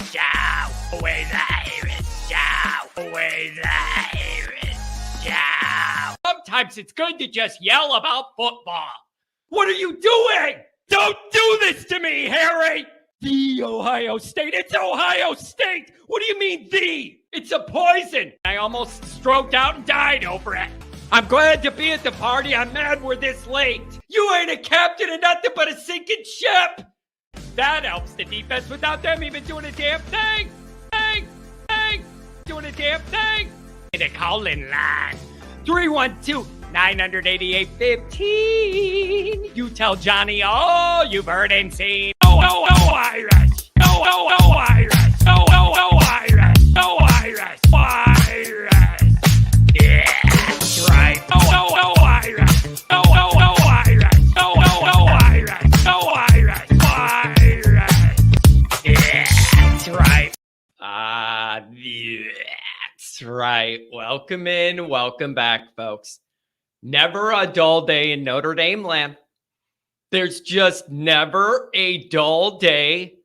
show. Always Irish show. Always Irish show. Sometimes it's good to just yell about football. What are you doing? Don't do this to me, Harry. The Ohio State. It's Ohio State. What do you mean, the? It's a poison. I almost stroked out and died over it. I'm glad to be at the party. I'm mad we're this late. You ain't a captain of nothing but a sinking ship. That helps the defense without them even doing a damn thing. Doing a damn thing. The call-in line. 312-988-15. You tell Johnny all you've heard and seen. No Irish. No Irish. No Irish. No Irish. Irish. Yeah, that's right. No Irish. No Irish. No Irish. No Irish. Irish. Yeah, that's right. That's right. Welcome in. Welcome back, folks. Never a dull day in Notre Dame land. There's just never a dull day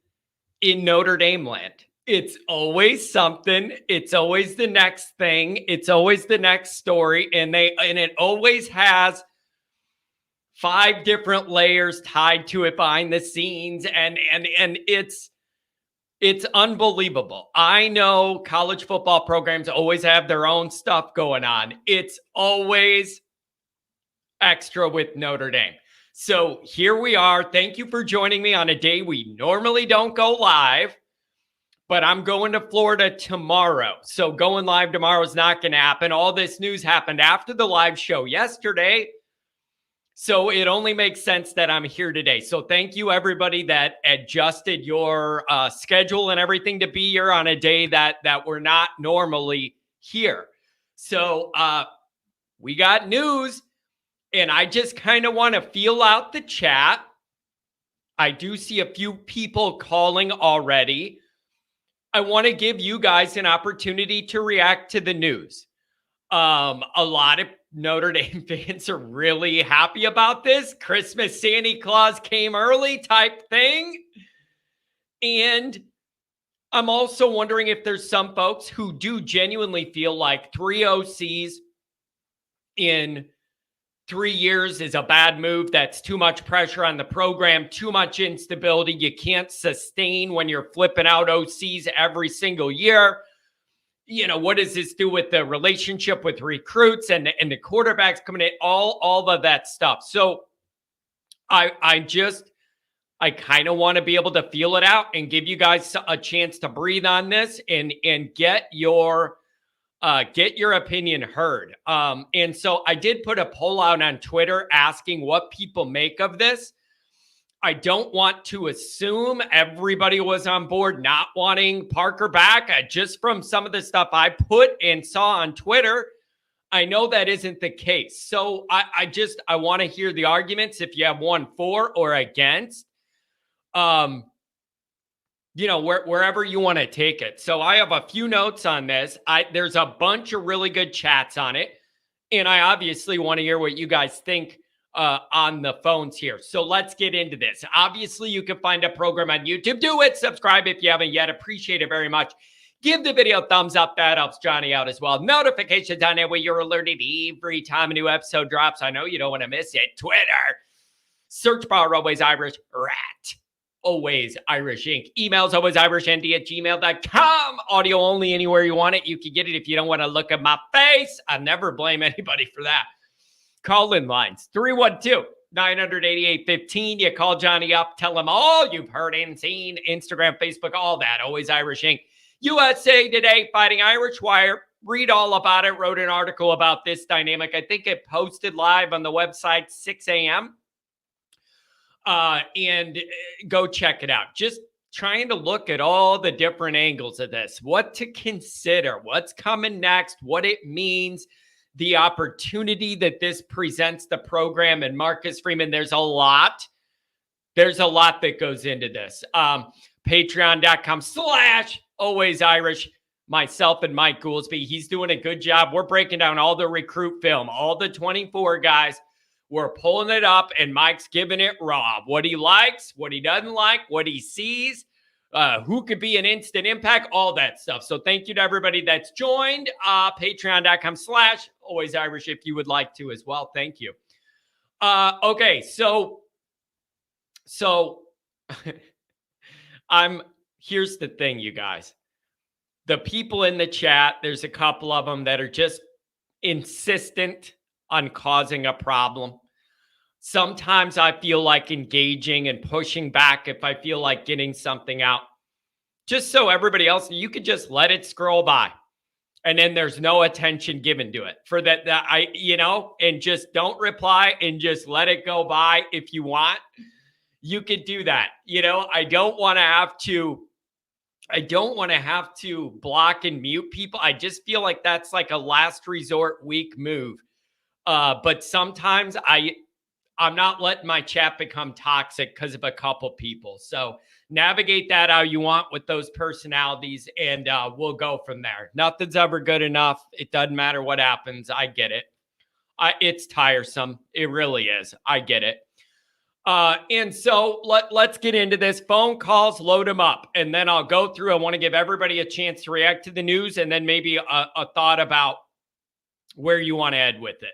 in Notre Dame land. It's always something. It's always the next thing. It's always the next story. And it always has 5 different layers tied to it behind the scenes. And it's unbelievable. I know college football programs always have their own stuff going on. It's always extra with Notre Dame. So here we are. Thank you for joining me on a day we normally don't go live, but I'm going to Florida tomorrow. So going live tomorrow is not going to happen. All this news happened after the live show yesterday. So it only makes sense that I'm here today. So thank you, everybody that adjusted your schedule and everything to be here on a day that we're not normally here. So we got news, and I just kind of want to feel out the chat. I do see a few people calling already. I want to give you guys an opportunity to react to the news. A lot of Notre Dame fans are really happy about this. Christmas Santa Claus came early type thing. And I'm also wondering if there's some folks who do genuinely feel like 3 OCs in 3 years is a bad move. That's too much pressure on the program, too much instability. You can't sustain when you're flipping out OCs every single year. You know, what does this do with the relationship with recruits and the quarterbacks coming in, all of that stuff. So I kind of want to be able to feel it out and give you guys a chance to breathe on this and get your opinion heard. And so I did put a poll out on Twitter asking what people make of this. I don't want to assume everybody was on board not wanting Parker back. Just from some of the stuff I put and saw on Twitter, I know that isn't the case. So I want to hear the arguments if you have one for or against, wherever you want to take it. So I have a few notes on this. There's a bunch of really good chats on it. And I obviously want to hear what you guys think on the phones here. So let's get into this. Obviously, you can find a program on YouTube. Do it. Subscribe if you haven't yet. Appreciate it very much. Give the video a thumbs up. That helps Johnny out as well. Notifications on that way you're alerted every time a new episode drops. I know you don't want to miss it. Twitter. Search bar Always Irish Rat. Always Irish Inc. Emails alwaysirishnd@gmail.com. Audio only anywhere you want it. You can get it if you don't want to look at my face. I never blame anybody for that. Call-in lines, 312-988-15. You call Johnny up, tell him all you've heard and seen, Instagram, Facebook, all that. Always Irish Inc. USA Today, Fighting Irish Wire. Read all about it. Wrote an article about this dynamic. I think it posted live on the website 6 a.m. And go check it out. Just trying to look at all the different angles of this, what to consider, what's coming next, what it means, the opportunity that this presents the program. And Marcus Freeman, there's a lot that goes into this. Patreon.com/alwaysirish. Myself and Mike Goolsby. He's doing a good job. We're breaking down all the recruit film, all the 24 guys. We're pulling it up, and Mike's giving it raw. What he likes, what he doesn't like, what he sees, who could be an instant impact, all that stuff. So thank you to everybody that's joined. Patreon.com/alwaysirish if you would like to as well. Thank you. Okay, so here's the thing, you guys. The people in the chat, there's a couple of them that are just insistent on causing a problem. Sometimes I feel like engaging and pushing back if I feel like getting something out. Just so everybody else, you could just let it scroll by. And then there's no attention given to it. For that and just don't reply and just let it go by if you want. You could do that. I don't want to have to block and mute people. I just feel like that's like a last resort weak move. But sometimes I'm not letting my chat become toxic because of a couple people. So navigate that how you want with those personalities, and we'll go from there. Nothing's ever good enough. It doesn't matter what happens. I get it. It's tiresome. It really is. I get it. And so let's get into this. Phone calls, load them up, and then I'll go through. I want to give everybody a chance to react to the news, and then maybe a thought about where you want to head with it.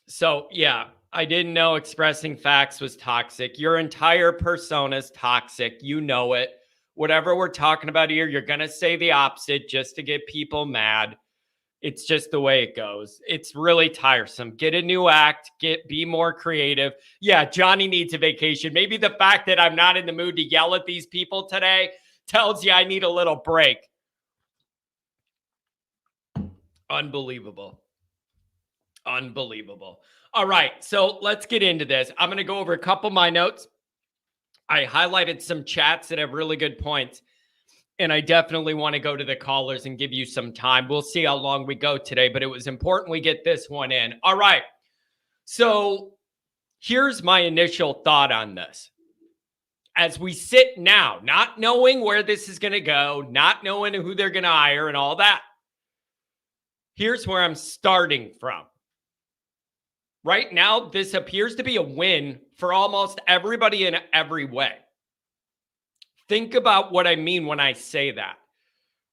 So yeah, I didn't know expressing facts was toxic. Your entire persona is toxic. You know it. Whatever we're talking about here, you're going to say the opposite just to get people mad. It's just the way it goes. It's really tiresome. Get a new act. Be more creative. Yeah, Johnny needs a vacation. Maybe the fact that I'm not in the mood to yell at these people today tells you I need a little break. Unbelievable. All right, so let's get into this. I'm going to go over a couple of my notes. I highlighted some chats that have really good points. And I definitely want to go to the callers and give you some time. We'll see how long we go today, but it was important we get this one in. All right. So here's my initial thought on this. As we sit now, not knowing where this is going to go, not knowing who they're going to hire and all that, here's where I'm starting from. Right now, this appears to be a win for almost everybody in every way. Think about what I mean when I say that.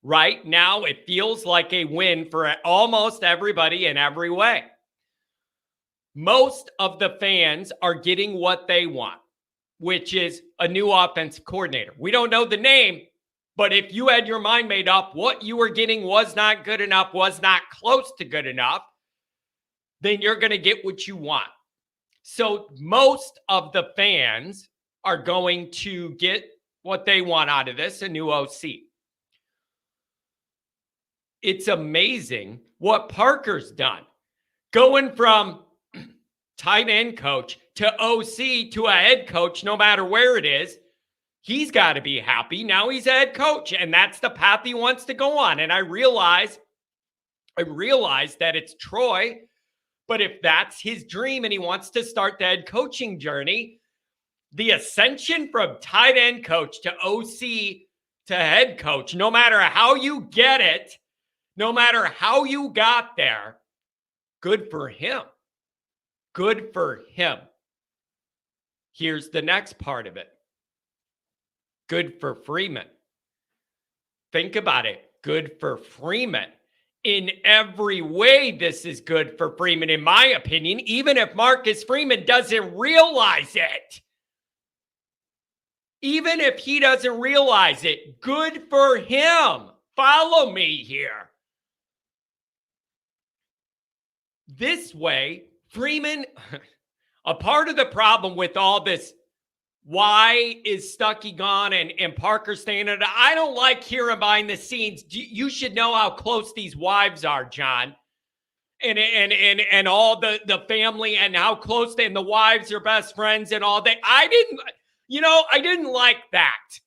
Right now, it feels like a win for almost everybody in every way. Most of the fans are getting what they want, which is a new offensive coordinator. We don't know the name, but if you had your mind made up, what you were getting was not good enough, was not close to good enough, then you're going to get what you want. So most of the fans are going to get what they want out of this, a new OC. It's amazing what Parker's done. Going from tight end coach to OC to a head coach, no matter where it is, he's got to be happy. Now he's a head coach, and that's the path he wants to go on. And I realize that it's Troy, but if that's his dream and he wants to start the head coaching journey, the ascension from tight end coach to OC to head coach, no matter how you get it, no matter how you got there, good for him. Good for him. Here's the next part of it. Good for Freeman. Think about it. Good for Freeman. In every way, this is good for Freeman, in my opinion, even if Marcus Freeman doesn't realize it. Even if he doesn't realize it, good for him. Follow me here. This way, Freeman, a part of the problem with all this, why is Stuckey gone and Parker staying in it? I don't like hearing behind the scenes. You should know how close these wives are, John. And all the family and how close they, and the wives are best friends and all that. I didn't like that.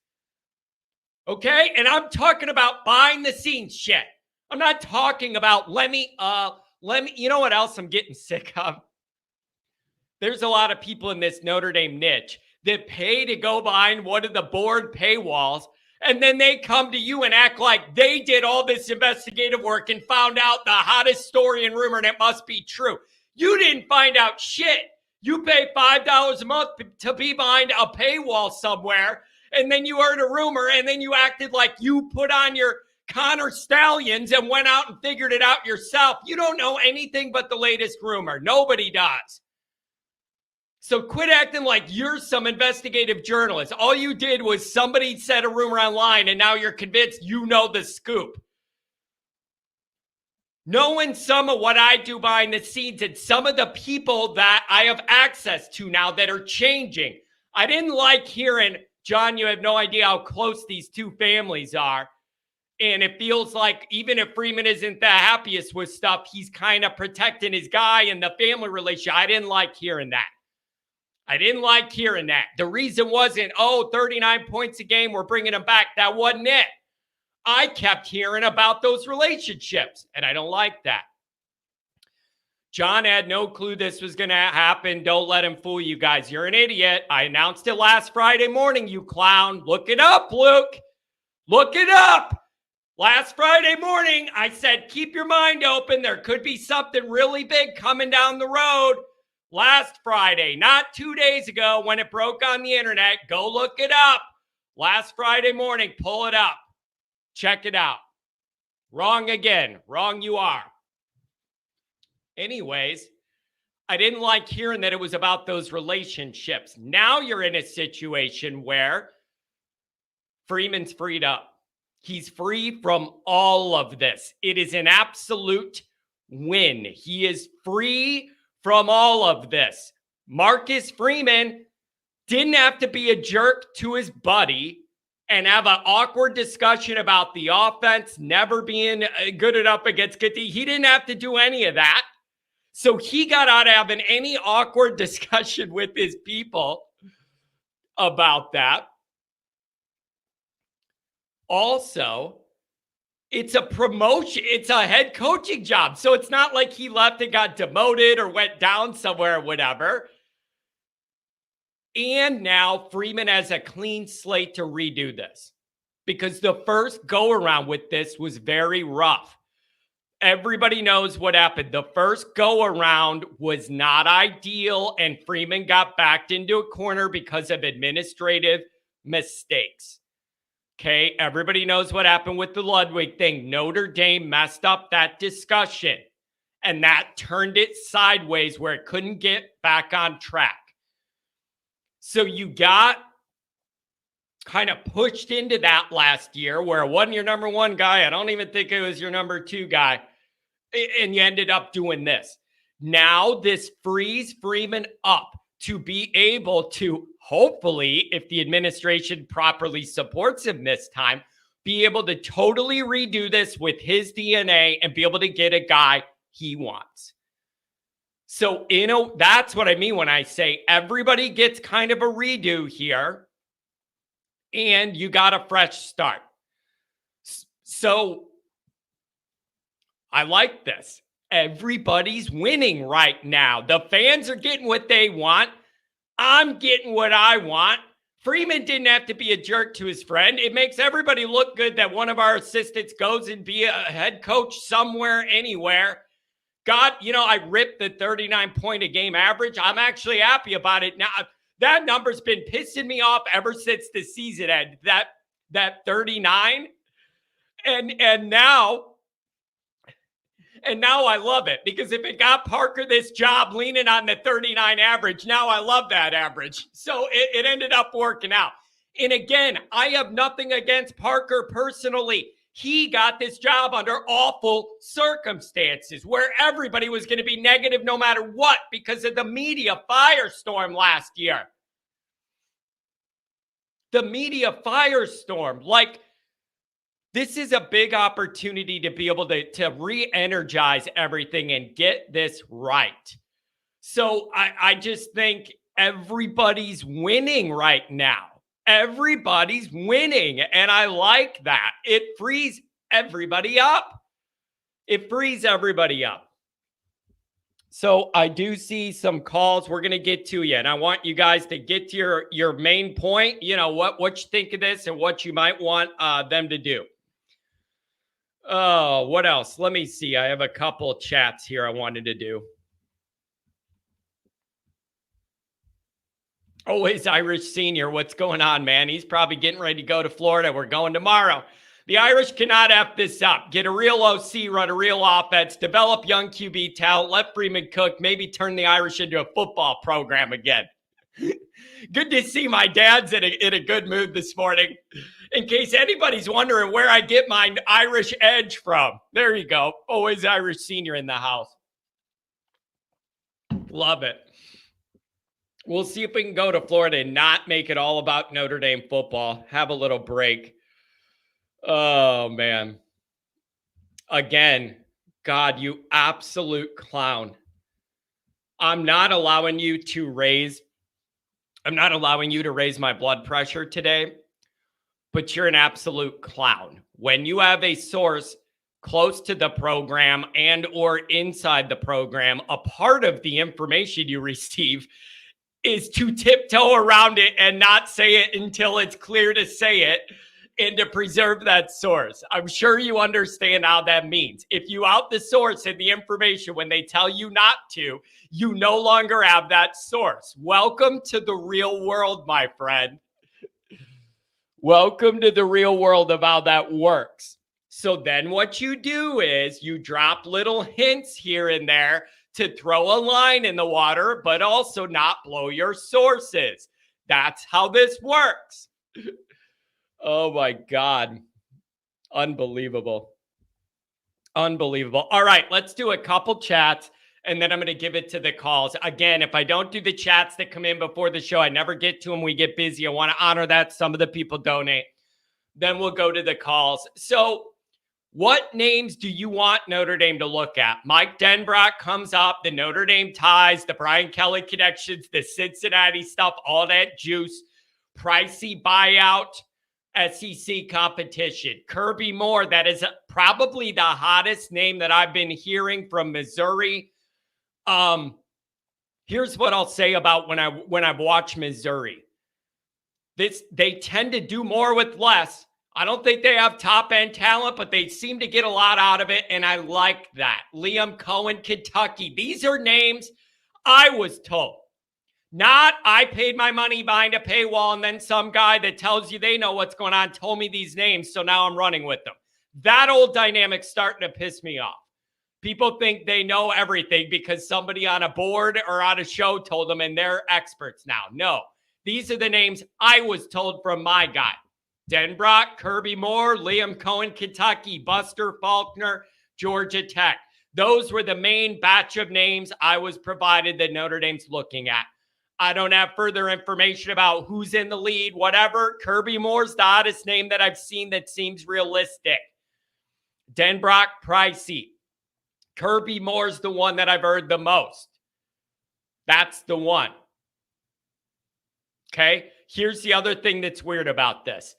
Okay? And I'm talking about behind the scenes shit. I'm not talking about let me, you know what else I'm getting sick of? There's a lot of people in this Notre Dame niche that pay to go behind one of the board paywalls, and then they come to you and act like they did all this investigative work and found out the hottest story and rumor, and it must be true. You didn't find out shit. You pay $5 a month to be behind a paywall somewhere, and then you heard a rumor, and then you acted like you put on your Connor Stallions and went out and figured it out yourself. You don't know anything but the latest rumor. Nobody does. So quit acting like you're some investigative journalist. All you did was somebody said a rumor online, and now you're convinced you know the scoop. Knowing some of what I do behind the scenes and some of the people that I have access to now that are changing. I didn't like hearing, John, you have no idea how close these two families are. And it feels like even if Freeman isn't the happiest with stuff, he's kind of protecting his guy and the family relationship. I didn't like hearing that. The reason wasn't, 39 points a game, we're bringing him back. That wasn't it. I kept hearing about those relationships, and I don't like that. John had no clue this was going to happen. Don't let him fool you guys. You're an idiot. I announced it last Friday morning, you clown. Look it up, Luke. Look it up. Last Friday morning, I said, keep your mind open. There could be something really big coming down the road. Last Friday, not 2 days ago when it broke on the internet. Go look it up. Last Friday morning, pull it up. Check it out. Wrong again. Wrong you are. Anyways, I didn't like hearing that it was about those relationships. Now you're in a situation where Freeman's freed up. He's free from all of this. It is an absolute win. He is free from all of this. Marcus Freeman didn't have to be a jerk to his buddy and have an awkward discussion about the offense never being good enough against good teams. He didn't have to do any of that. So he got out of having any awkward discussion with his people about that. Also, it's a promotion. It's a head coaching job. So it's not like he left and got demoted or went down somewhere or whatever. And now Freeman has a clean slate to redo this because the first go around with this was very rough. Everybody knows what happened. The first go around was not ideal, and Freeman got backed into a corner because of administrative mistakes. Okay, everybody knows what happened with the Ludwig thing. Notre Dame messed up that discussion, and that turned it sideways where it couldn't get back on track. So you got kind of pushed into that last year where it wasn't your number one guy. I don't even think it was your number two guy. And you ended up doing this. Now this frees Freeman up to be able to, hopefully, if the administration properly supports him this time, be able to totally redo this with his DNA and be able to get a guy he wants. So, that's what I mean when I say everybody gets kind of a redo here and you got a fresh start. So, I like this. Everybody's winning right now. The fans are getting what they want. I'm getting what I want. Freeman didn't have to be a jerk to his friend. It makes everybody look good that one of our assistants goes and be a head coach somewhere, anywhere. God, I ripped the 39 point a game average. I'm actually happy about it now. That number's been pissing me off ever since the season ended. That 39. And now I love it because if it got Parker this job leaning on the 39 average, now I love that average. So it ended up working out. And again, I have nothing against Parker personally. He got this job under awful circumstances where everybody was going to be negative no matter what because of the media firestorm last year. The media firestorm. This is a big opportunity to be able to re-energize everything and get this right. So I just think everybody's winning right now. Everybody's winning, and I like that. It frees everybody up. So I do see some calls we're going to get to you, and I want you guys to get to your main point, what you think of this and what you might want them to do. Oh, what else? Let me see. I have a couple chats here I wanted to do. Always Irish Senior. What's going on, man? He's probably getting ready to go to Florida. We're going tomorrow. The Irish cannot F this up. Get a real OC, run a real offense, develop young QB talent, let Freeman cook, maybe turn the Irish into a football program again. Good to see my dad's in a good mood this morning. In case anybody's wondering where I get my Irish edge from. There you go. Always Irish Senior in the house. Love it. We'll see if we can go to Florida and not make it all about Notre Dame football. Have a little break. Oh, man. Again, God, you absolute clown. I'm not allowing you to raise my blood pressure today, but you're an absolute clown. When you have a source close to the program and or inside the program, a part of the information you receive is to tiptoe around it and not say it until it's clear to say it and to preserve that source. I'm sure you understand how that means. If you out the source and the information when they tell you not to, you no longer have that source. Welcome to the real world, my friend. Welcome to the real world of how that works. So then what you do is you drop little hints here and there to throw a line in the water, but also not blow your sources. That's how this works. Oh my God. Unbelievable. Unbelievable. All right, let's do a couple chats and then I'm going to give it to the calls. Again, if I don't do the chats that come in before the show, I never get to them. We get busy. I want to honor that. Some of the people donate. Then we'll go to the calls. So what names do you want Notre Dame to look at? Mike Denbrock comes up, the Notre Dame ties, the Brian Kelly connections, the Cincinnati stuff, all that juice, pricey buyout, SEC competition. Kirby Moore, that is probably the hottest name that I've been hearing from Missouri. Here's what I'll say about when I've watched Missouri. They tend to do more with less. I don't think they have top-end talent, but they seem to get a lot out of it, and I like that. Liam Cohen, Kentucky. These are names I was told. Not I paid my money behind a paywall, and then some guy that tells you they know what's going on told me these names, so now I'm running with them. That old dynamic's starting to piss me off. People think they know everything because somebody on a board or on a show told them, and they're experts now. No, these are the names I was told from my guy. Denbrock, Kirby Moore, Liam Cohen, Kentucky, Buster Faulkner, Georgia Tech. Those were the main batch of names I was provided that Notre Dame's looking at. I don't have further information about who's in the lead, whatever. Kirby Moore's the hottest name that I've seen that seems realistic. Denbrock, pricey. Kirby Moore's the one that I've heard the most. That's the one. Okay? Here's the other thing that's weird about this.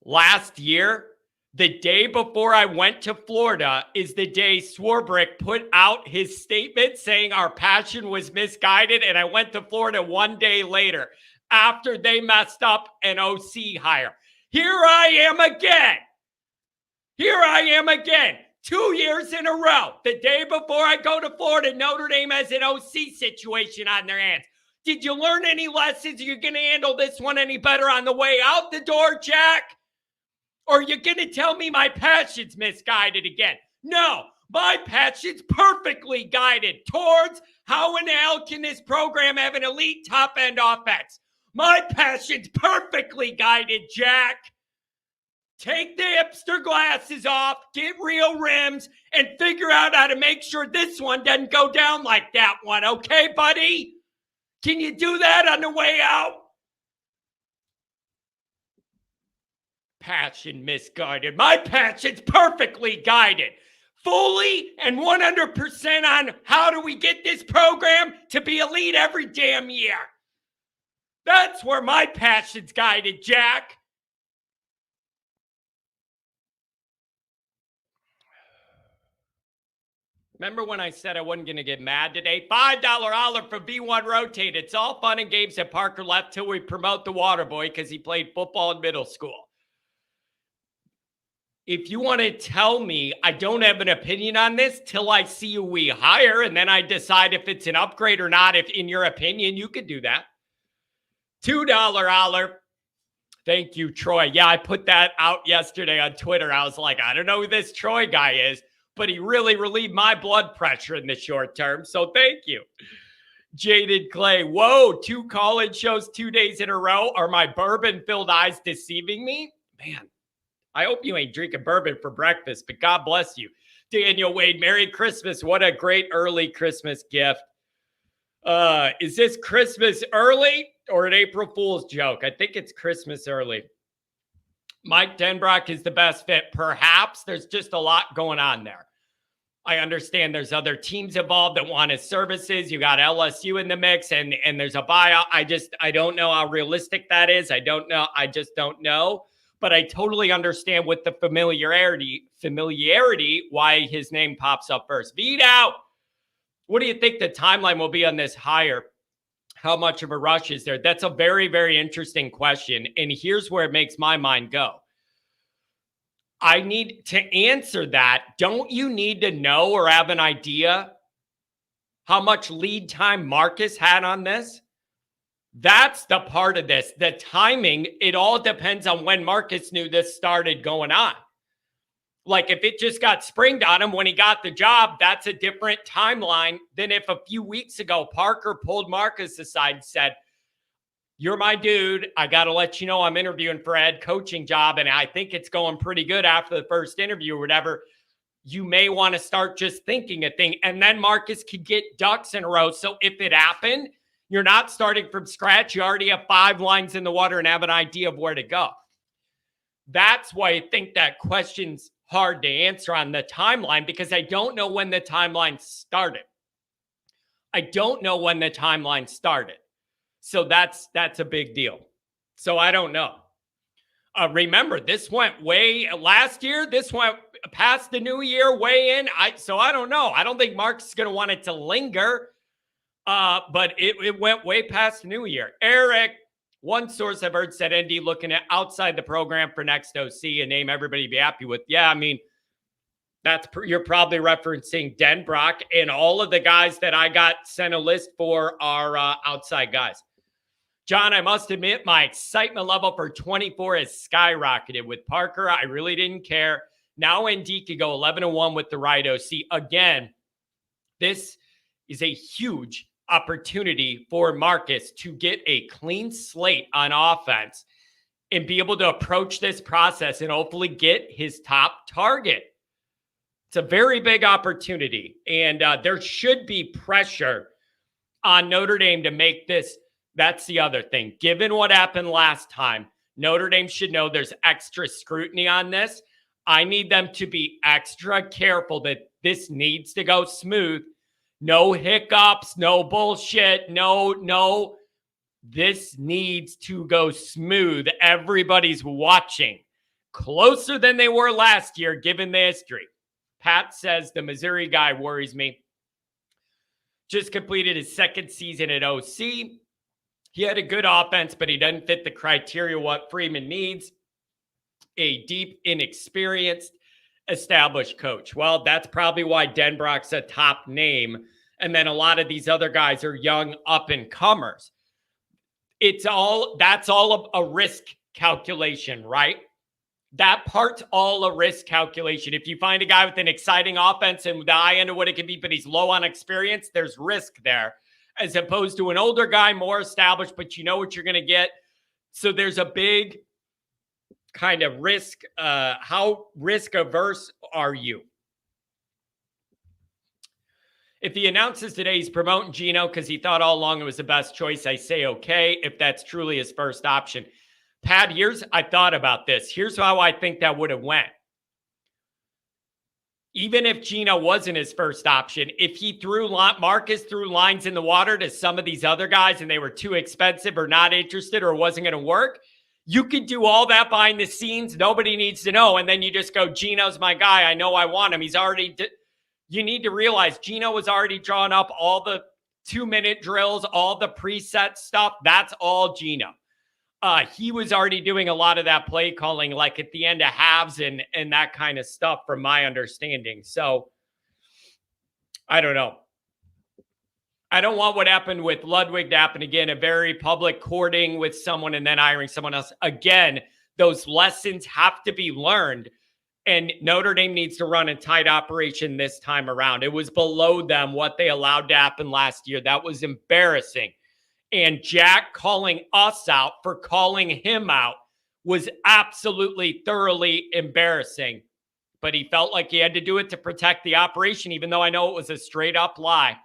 Last year, the day before I went to Florida is the day Swarbrick put out his statement saying our passion was misguided, and I went to Florida one day later after they messed up an OC hire. Here I am again. 2 years in a row. The day before I go to Florida, Notre Dame has an OC situation on their hands. Did you learn any lessons? Are you going to handle this one any better on the way out the door, Jack? Or are you going to tell me my passion's misguided again? No, my passion's perfectly guided towards how in hell can this program have an elite top-end offense. My passion's perfectly guided, Jack. Take the hipster glasses off, get real rims, and figure out how to make sure this one doesn't go down like that one, okay, buddy? Can you do that on the way out? Passion misguided. My passion's perfectly guided. Fully and 100% on how do we get this program to be elite every damn year. That's where my passion's guided, Jack. Remember when I said I wasn't going to get mad today? $5 olive for B1 Rotate. It's all fun and games at Parker left till we promote the water boy because he played football in middle school. If you want to tell me I don't have an opinion on this till I see who we hire and then I decide if it's an upgrade or not, if in your opinion, you could do that. $2 holler. Thank you, Troy. Yeah, I put that out yesterday on Twitter. I was like, I don't know who this Troy guy is, but he really relieved my blood pressure in the short term. So thank you. Jaded Clay. Whoa, 2 call-in shows 2 days in a row. Are my bourbon-filled eyes deceiving me? Man, I hope you ain't drinking bourbon for breakfast, but God bless you. Daniel Wade, Merry Christmas. What a great early Christmas gift. Is this Christmas early or an April Fool's joke? I think it's Christmas early. Mike Denbrock is the best fit. Perhaps there's just a lot going on there. I understand there's other teams involved that want his services. You got LSU in the mix and there's a buyout. I don't know how realistic that is. I just don't know. But I totally understand with the familiarity, why his name pops up first. Beat out. What do you think the timeline will be on this hire? How much of a rush is there? That's a very, very interesting question. And here's where it makes my mind go. I need to answer that. Don't you need to know or have an idea how much lead time Marcus had on this? That's the part of this. The timing, it all depends on when Marcus knew this started going on. Like if it just got springed on him when he got the job, that's a different timeline than if a few weeks ago Parker pulled Marcus aside and said, you're my dude. I got to let you know I'm interviewing for a head coaching job, and I think it's going pretty good after the first interview or whatever. You may want to start just thinking a thing, and then Marcus could get ducks in a row. So if it happened, you're not starting from scratch. You already have 5 lines in the water and have an idea of where to go. That's why I think that question's hard to answer on the timeline, because I don't know when the timeline started. So that's a big deal. So I don't know. Remember, this went last year. This went past the new year, way in. So I don't know. I don't think Mark's going to want it to linger. But it went way past the new year. Eric, one source I've heard said ND looking at outside the program for next OC, a name everybody be happy with. Yeah, I mean, you're probably referencing Denbrock, and all of the guys that I got sent a list for are outside guys. John, I must admit my excitement level for 24 has skyrocketed. With Parker, I really didn't care. Now ND could go 11-1 with the right OC. Again, this is a huge opportunity for Marcus to get a clean slate on offense and be able to approach this process and hopefully get his top target. It's a very big opportunity, and there should be pressure on Notre Dame to make this. That's the other thing. Given what happened last time, Notre Dame should know there's extra scrutiny on this. I need them to be extra careful that this needs to go smooth. No hiccups, no bullshit, no. This needs to go smooth. Everybody's watching. Closer than they were last year, given the history. Pat says the Missouri guy worries me. Just completed his second season at OC. He had a good offense, but he doesn't fit the criteria what Freeman needs. A deep, inexperienced, established coach. Well, that's probably why Denbrock's a top name. And then a lot of these other guys are young up-and-comers. That's all a risk calculation, right? That part's all a risk calculation. If you find a guy with an exciting offense and the high end of what it could be, but he's low on experience, there's risk there. As opposed to an older guy, more established, but you know what you're going to get. So there's a big kind of risk. How risk averse are you? If he announces today he's promoting Gino because he thought all along it was the best choice, I say okay, if that's truly his first option. Pat, I thought about this. Here's how I think that would have went. Even if Gino wasn't his first option, if Marcus threw lines in the water to some of these other guys and they were too expensive or not interested or wasn't going to work, you could do all that behind the scenes. Nobody needs to know. And then you just go, Gino's my guy. I know I want him. You need to realize Gino was already drawing up all the 2-minute drills, all the preset stuff. That's all Gino. He was already doing a lot of that play calling, like at the end of halves and that kind of stuff, from my understanding. So I don't know. I don't want what happened with Ludwig to happen again, a very public courting with someone and then hiring someone else. Again, those lessons have to be learned. And Notre Dame needs to run a tight operation this time around. It was below them what they allowed to happen last year. That was embarrassing. And Jack calling us out for calling him out was absolutely thoroughly embarrassing. But he felt like he had to do it to protect the operation, even though I know it was a straight up lie.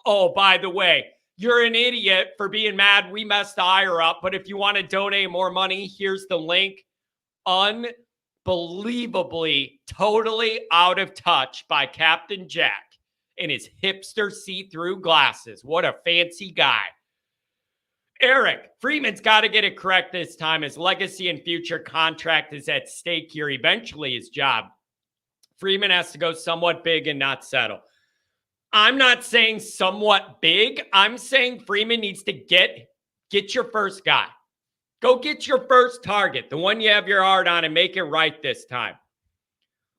Oh, by the way, you're an idiot for being mad we messed the hire up. But if you want to donate more money, here's the link. Unbelievably, totally out of touch by Captain Jack and his hipster see-through glasses. What a fancy guy. Eric, Freeman's got to get it correct this time. His legacy and future contract is at stake here. Eventually, his job. Freeman has to go somewhat big and not settle. I'm not saying somewhat big. I'm saying Freeman needs to get your first guy. Go get your first target, the one you have your heart on, and make it right this time.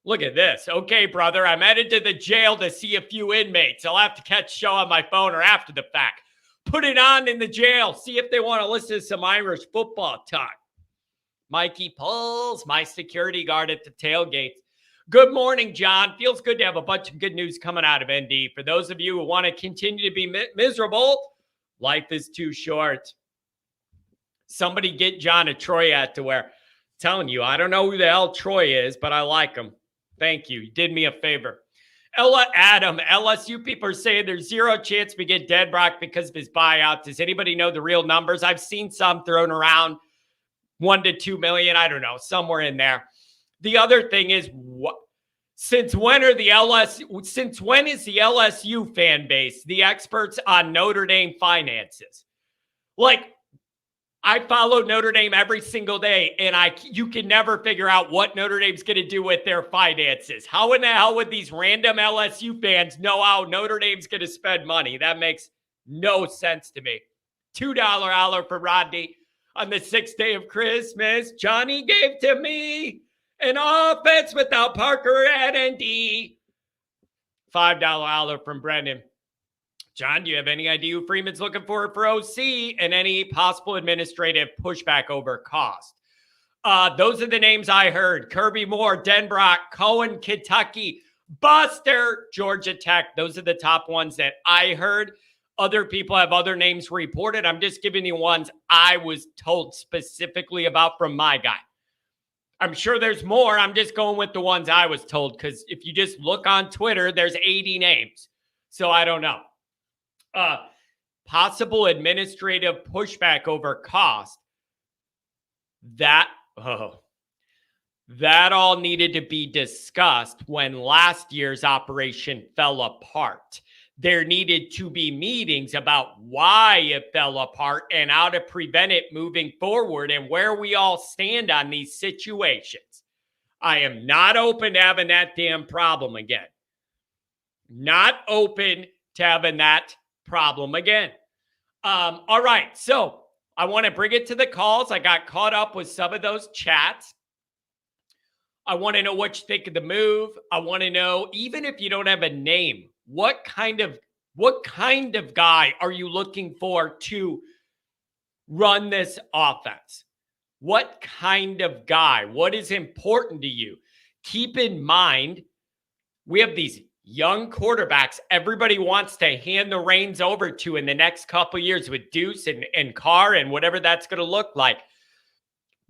Look at this. Okay, brother, I'm headed to the jail to see a few inmates. I'll have to catch a show on my phone or after the fact. Put it on in the jail. See if they want to listen to some Irish football talk. Mikey pulls my security guard at the tailgate. Good morning, John. Feels good to have a bunch of good news coming out of ND. For those of you who want to continue to be miserable, life is too short. Somebody get John a Troy hat to wear. I'm telling you, I don't know who the hell Troy is, but I like him. Thank you. You did me a favor. Ella Adam, LSU people are saying there's zero chance we get Denbrock because of his buyout. Does anybody know the real numbers? I've seen some thrown around, 1 to 2 million. I don't know, somewhere in there. The other thing is, since when is the LSU fan base the experts on Notre Dame finances? Like, I follow Notre Dame every single day, and you can never figure out what Notre Dame's going to do with their finances. How in the hell would these random LSU fans know how Notre Dame's going to spend money? That makes no sense to me. $2 holler for Rodney on the 6th day of Christmas. Johnny gave to me an offense without Parker and ND. $5 holler from Brendan. John, do you have any idea who Freeman's looking for OC and any possible administrative pushback over cost? Those are the names I heard. Kirby Moore, Denbrock, Cohen, Kentucky, Buster, Georgia Tech. Those are the top ones that I heard. Other people have other names reported. I'm just giving you ones I was told specifically about from my guy. I'm sure there's more. I'm just going with the ones I was told because if you just look on Twitter, there's 80 names. So I don't know. Possible administrative pushback over cost. That all needed to be discussed when last year's operation fell apart. There needed to be meetings about why it fell apart and how to prevent it moving forward and where we all stand on these situations. I am not open to having that damn problem again. Not open to having that problem again. All right, so I want to bring it to the calls. I got caught up with some of those chats. I want to know what you think of the move. I want to know, even if you don't have a name, what kind of guy are you looking for to run this offense? What kind of guy? What is important to you? Keep in mind, we have these young quarterbacks everybody wants to hand the reins over to in the next couple of years with Deuce and Carr and whatever that's going to look like.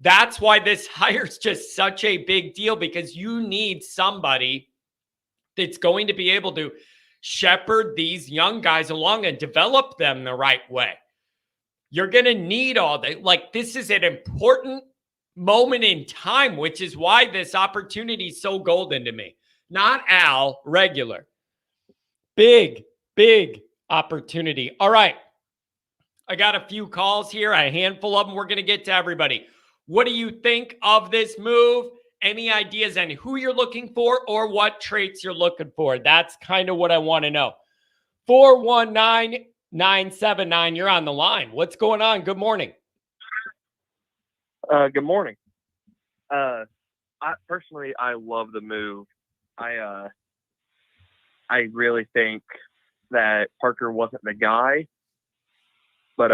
That's why this hire is just such a big deal, because you need somebody that's going to be able to shepherd these young guys along and develop them the right way. You're going to need all that. Like, this is an important moment in time, which is why this opportunity is so golden to me. Not Al, regular. Big opportunity. All right. I got a few calls here, a handful of them. We're going to get to everybody. What do you think of this move? Any ideas on who you're looking for or what traits you're looking for? That's kind of what I want to know. 419-979, you're on the line. What's going on? Good morning. Good morning. I love the move. I really think that Parker wasn't the guy. But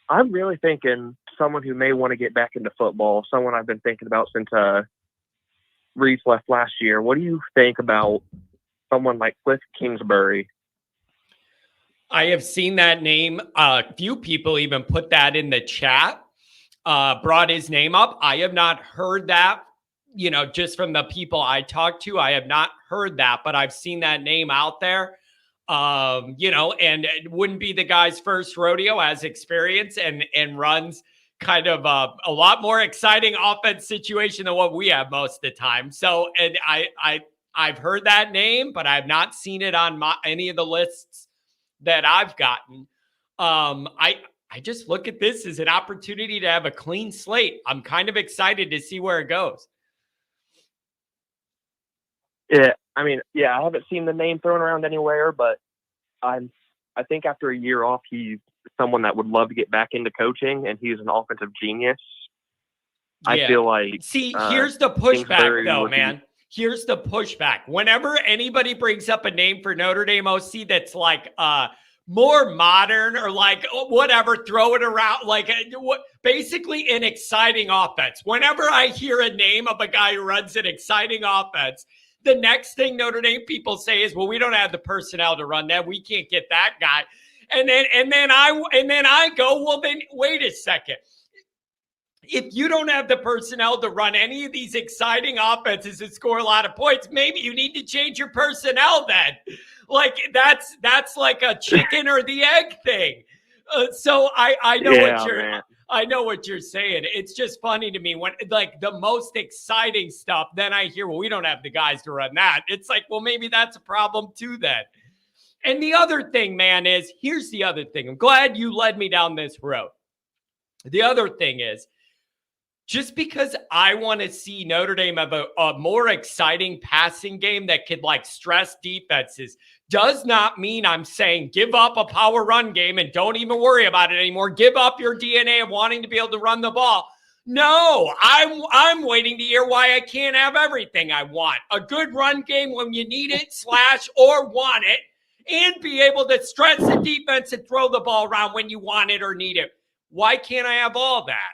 I'm really thinking someone who may want to get back into football, someone I've been thinking about since Reese left last year. What do you think about someone like Cliff Kingsbury? I have seen that name. A few people even put that in the chat, brought his name up. I have not heard that, just from the people I talked to. I have not heard that, but I've seen that name out there. And it wouldn't be the guy's first rodeo, as experience and runs kind of a lot more exciting offense situation than what we have most of the time. So, and I've heard that name, but I've not seen it on any of the lists that I've gotten. I just look at this as an opportunity to have a clean slate. I'm kind of excited to see where it goes. Yeah, I haven't seen the name thrown around anywhere, but I think after a year off, he's someone that would love to get back into coaching, and he's an offensive genius. Yeah. I feel like. See, here's the pushback, though, man. Here's the pushback. Whenever anybody brings up a name for Notre Dame OC that's like more modern or like whatever, throw it around, like basically an exciting offense. Whenever I hear a name of a guy who runs an exciting offense, the next thing Notre Dame people say is, well, we don't have the personnel to run that. We can't get that guy. And then I go, well, then wait a second. If you don't have the personnel to run any of these exciting offenses and score a lot of points, maybe you need to change your personnel then. Like that's like a chicken or the egg thing. So I know I know what you're saying. It's just funny to me when like the most exciting stuff, then I hear, well, we don't have the guys to run that. It's like, well, maybe that's a problem too then. And the other thing, man, here's the other thing. I'm glad you led me down this road. The other thing is, just because I want to see Notre Dame have a more exciting passing game that could like stress defenses does not mean I'm saying give up a power run game and don't even worry about it anymore. Give up your DNA of wanting to be able to run the ball. No, I'm waiting to hear why I can't have everything I want. A good run game when you need it / or want it, and be able to stress the defense and throw the ball around when you want it or need it. Why can't I have all that?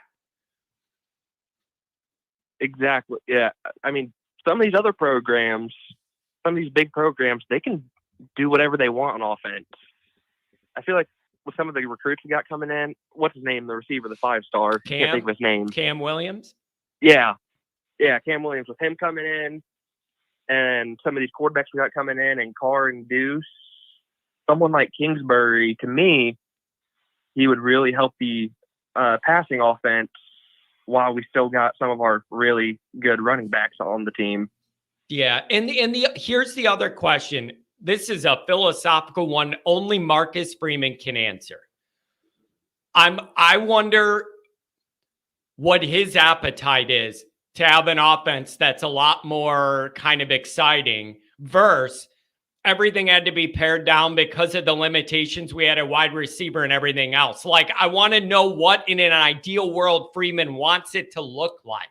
Exactly. Yeah. I mean, some of these other programs, some of these big programs, they can do whatever they want on offense. I feel like with some of the recruits we got coming in, what's his name? The receiver, the 5-star. Can't think of his name. Cam Williams? Yeah. Yeah, Cam Williams. With him coming in and some of these quarterbacks we got coming in and Carr and Deuce, someone like Kingsbury, to me, he would really help the passing offense while we still got some of our really good running backs on the team. Yeah, and here's the other question. This is a philosophical one only Marcus Freeman can answer. I wonder what his appetite is to have an offense that's a lot more kind of exciting versus everything had to be pared down because of the limitations we had at wide receiver and everything else. Like, I want to know what in an ideal world Freeman wants it to look like,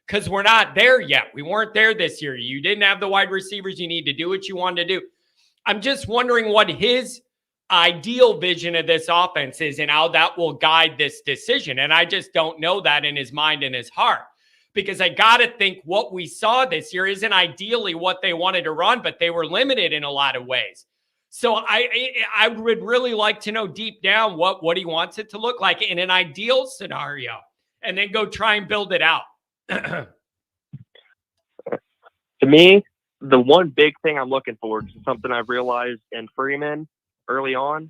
because we're not there yet. We weren't there this year. You didn't have the wide receivers. You need to do what you wanted to do. I'm just wondering what his ideal vision of this offense is and how that will guide this decision. And I just don't know that in his mind and his heart, because I got to think what we saw this year isn't ideally what they wanted to run, but they were limited in a lot of ways. So I would really like to know deep down what he wants it to look like in an ideal scenario, and then go try and build it out. To me, the one big thing I'm looking for, is something I've realized in Freeman early on,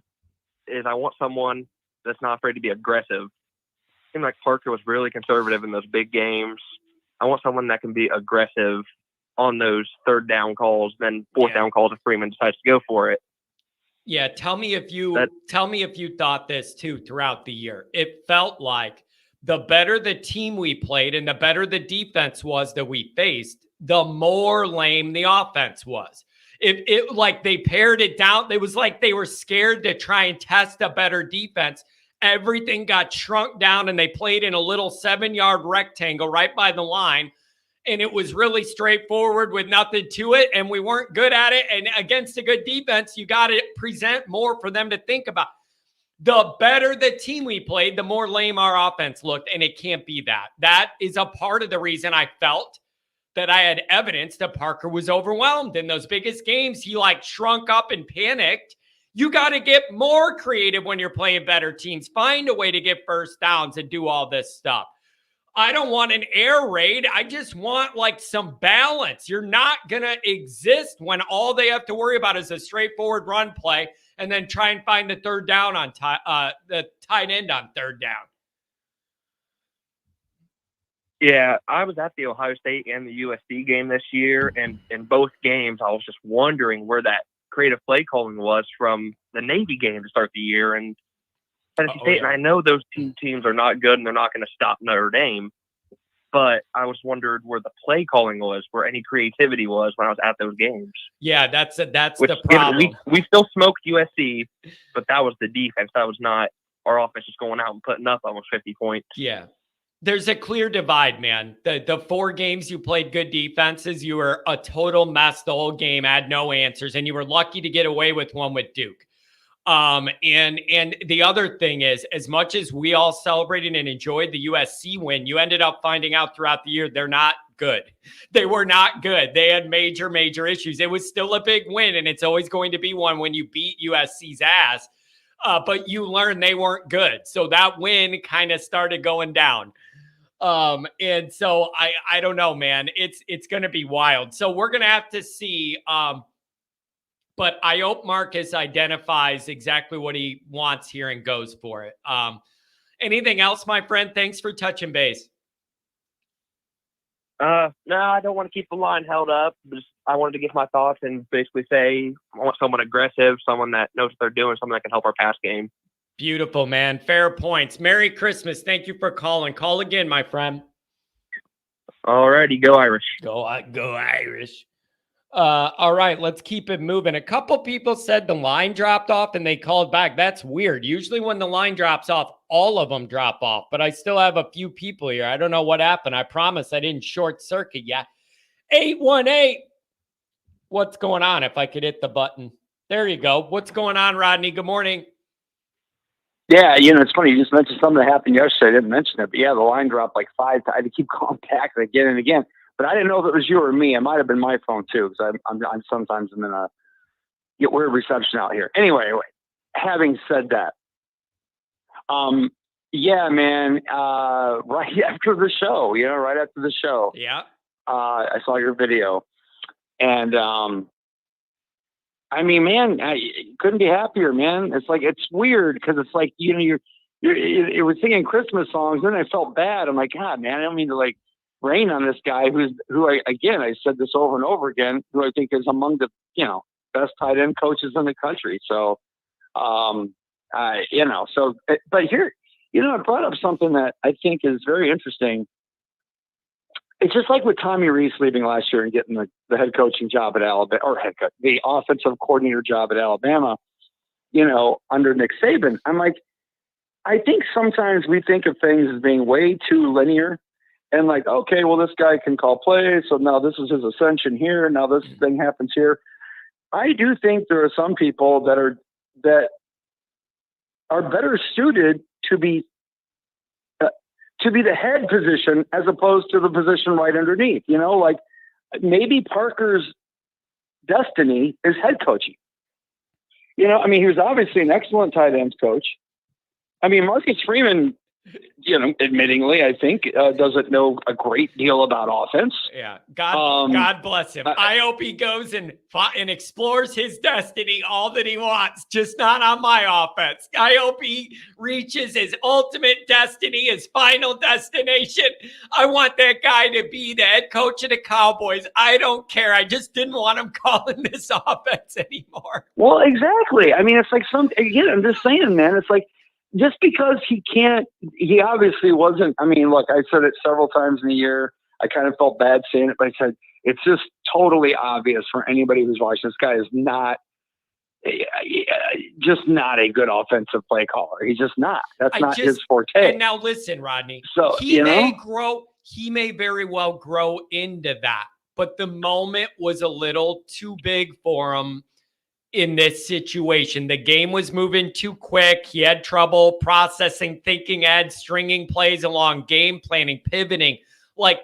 is I want someone that's not afraid to be aggressive. It seemed like Parker was really conservative in those big games. I want someone that can be aggressive on those third down calls, then fourth down calls if Freeman decides to go for it. Yeah, tell me if you thought this too throughout the year. It felt like the better the team we played and the better the defense was that we faced, the more lame the offense was. It like they pared it down. It was like they were scared to try and test a better defense. Everything got shrunk down and they played in a little 7-yard rectangle right by the line. and it was really straightforward with nothing to it, and we weren't good at it. And against a good defense, you got to present more for them to think about. The better the team we played, the more lame our offense looked, and it can't be that. That is a part of the reason I felt that I had evidence that Parker was overwhelmed. In those biggest games, he shrunk up and panicked. You got to get more creative when you're playing better teams. Find a way to get first downs and do all this stuff. I don't want an air raid. I just want some balance. You're not going to exist when all they have to worry about is a straightforward run play and then try and find the third down on the tight end on third down. Yeah, I was at the Ohio State and the USC game this year, and in both games, I was just wondering where that creative play calling was from the Navy game to start the year. And Tennessee State, and I know those two teams are not good and they're not going to stop Notre Dame, but I was wondering where the play calling was, where any creativity was when I was at those games. Yeah, that's the problem. We still smoked USC, but that was the defense. That was not our offense just going out and putting up almost 50 points. Yeah. There's a clear divide, man. The 4 games you played good defenses, you were a total mess the whole game, had no answers, and you were lucky to get away with one with Duke. And the other thing is, as much as we all celebrated and enjoyed the USC win, you ended up finding out throughout the year they're not good. They were not good. They had major, major issues. It was still a big win, and it's always going to be one when you beat USC's ass. But you learned they weren't good. So that win kind of started going down. And so I don't know, man. It's going to be wild. So we're going to have to see. But I hope Marcus identifies exactly what he wants here and goes for it. Anything else, my friend? Thanks for touching base. No, I don't want to keep the line held up. I wanted to give my thoughts and basically say I want someone aggressive, someone that knows what they're doing, someone that can help our pass game. Beautiful, man. Fair points. Merry Christmas. Thank you for calling. Call again, my friend. All righty. Go Irish. Go Irish. All right, let's keep it moving. A couple people said the line dropped off and they called back. That's weird. Usually when the line drops off, all of them drop off, but I still have a few people here. I don't know what happened. I promise I didn't short circuit yet. 818. What's going on? If I could hit the button. There you go. What's going on, Rodney? Good morning. Yeah, it's funny. You just mentioned something that happened yesterday. I didn't mention it, but yeah, the line dropped 5 times. I had to keep calling back again and again. But I didn't know if it was you or me. It might have been my phone too, because I'm sometimes I'm in a get weird reception out here. Anyway, having said that, yeah, man, right after the show, right after the show, yeah, I saw your video, and I mean, man, I couldn't be happier, man. It's weird because it's you were singing Christmas songs, and I felt bad. I'm like, God, man, I don't mean to rain on this guy I said this over and over again, who I think is among the, best tight end coaches in the country. So, but here, I brought up something that I think is very interesting. It's just like with Tommy Rees leaving last year and getting the head coaching job at Alabama, or the offensive coordinator job at Alabama, under Nick Saban. I'm like, I think sometimes we think of things as being way too linear. And okay, well, this guy can call plays, so now this is his ascension here. Now this thing happens here. I do think there are some people that are better suited to be the head position as opposed to the position right underneath. Maybe Parker's destiny is head coaching. He was obviously an excellent tight ends coach. Marcus Freeman, admittingly, I think doesn't know a great deal about offense. Yeah, God bless him. I hope he goes and explores his destiny all that he wants, just not on my offense. I hope he reaches his ultimate destiny, his final destination. I want that guy to be the head coach of the Cowboys. I don't care. I just didn't want him calling this offense anymore. Well, exactly. I'm just saying, man, it's just because he obviously wasn't, look, I said it several times in the year. I kind of felt bad saying it, but I said, it's just totally obvious for anybody who's watching. This guy is just not a good offensive play caller. He's just not. That's not his forte. And now listen, Rodney, he may grow he may very well grow into that. But the moment was a little too big for him in this situation. The game was moving too quick. He had trouble processing, thinking ahead, stringing plays along, game planning, pivoting. Like,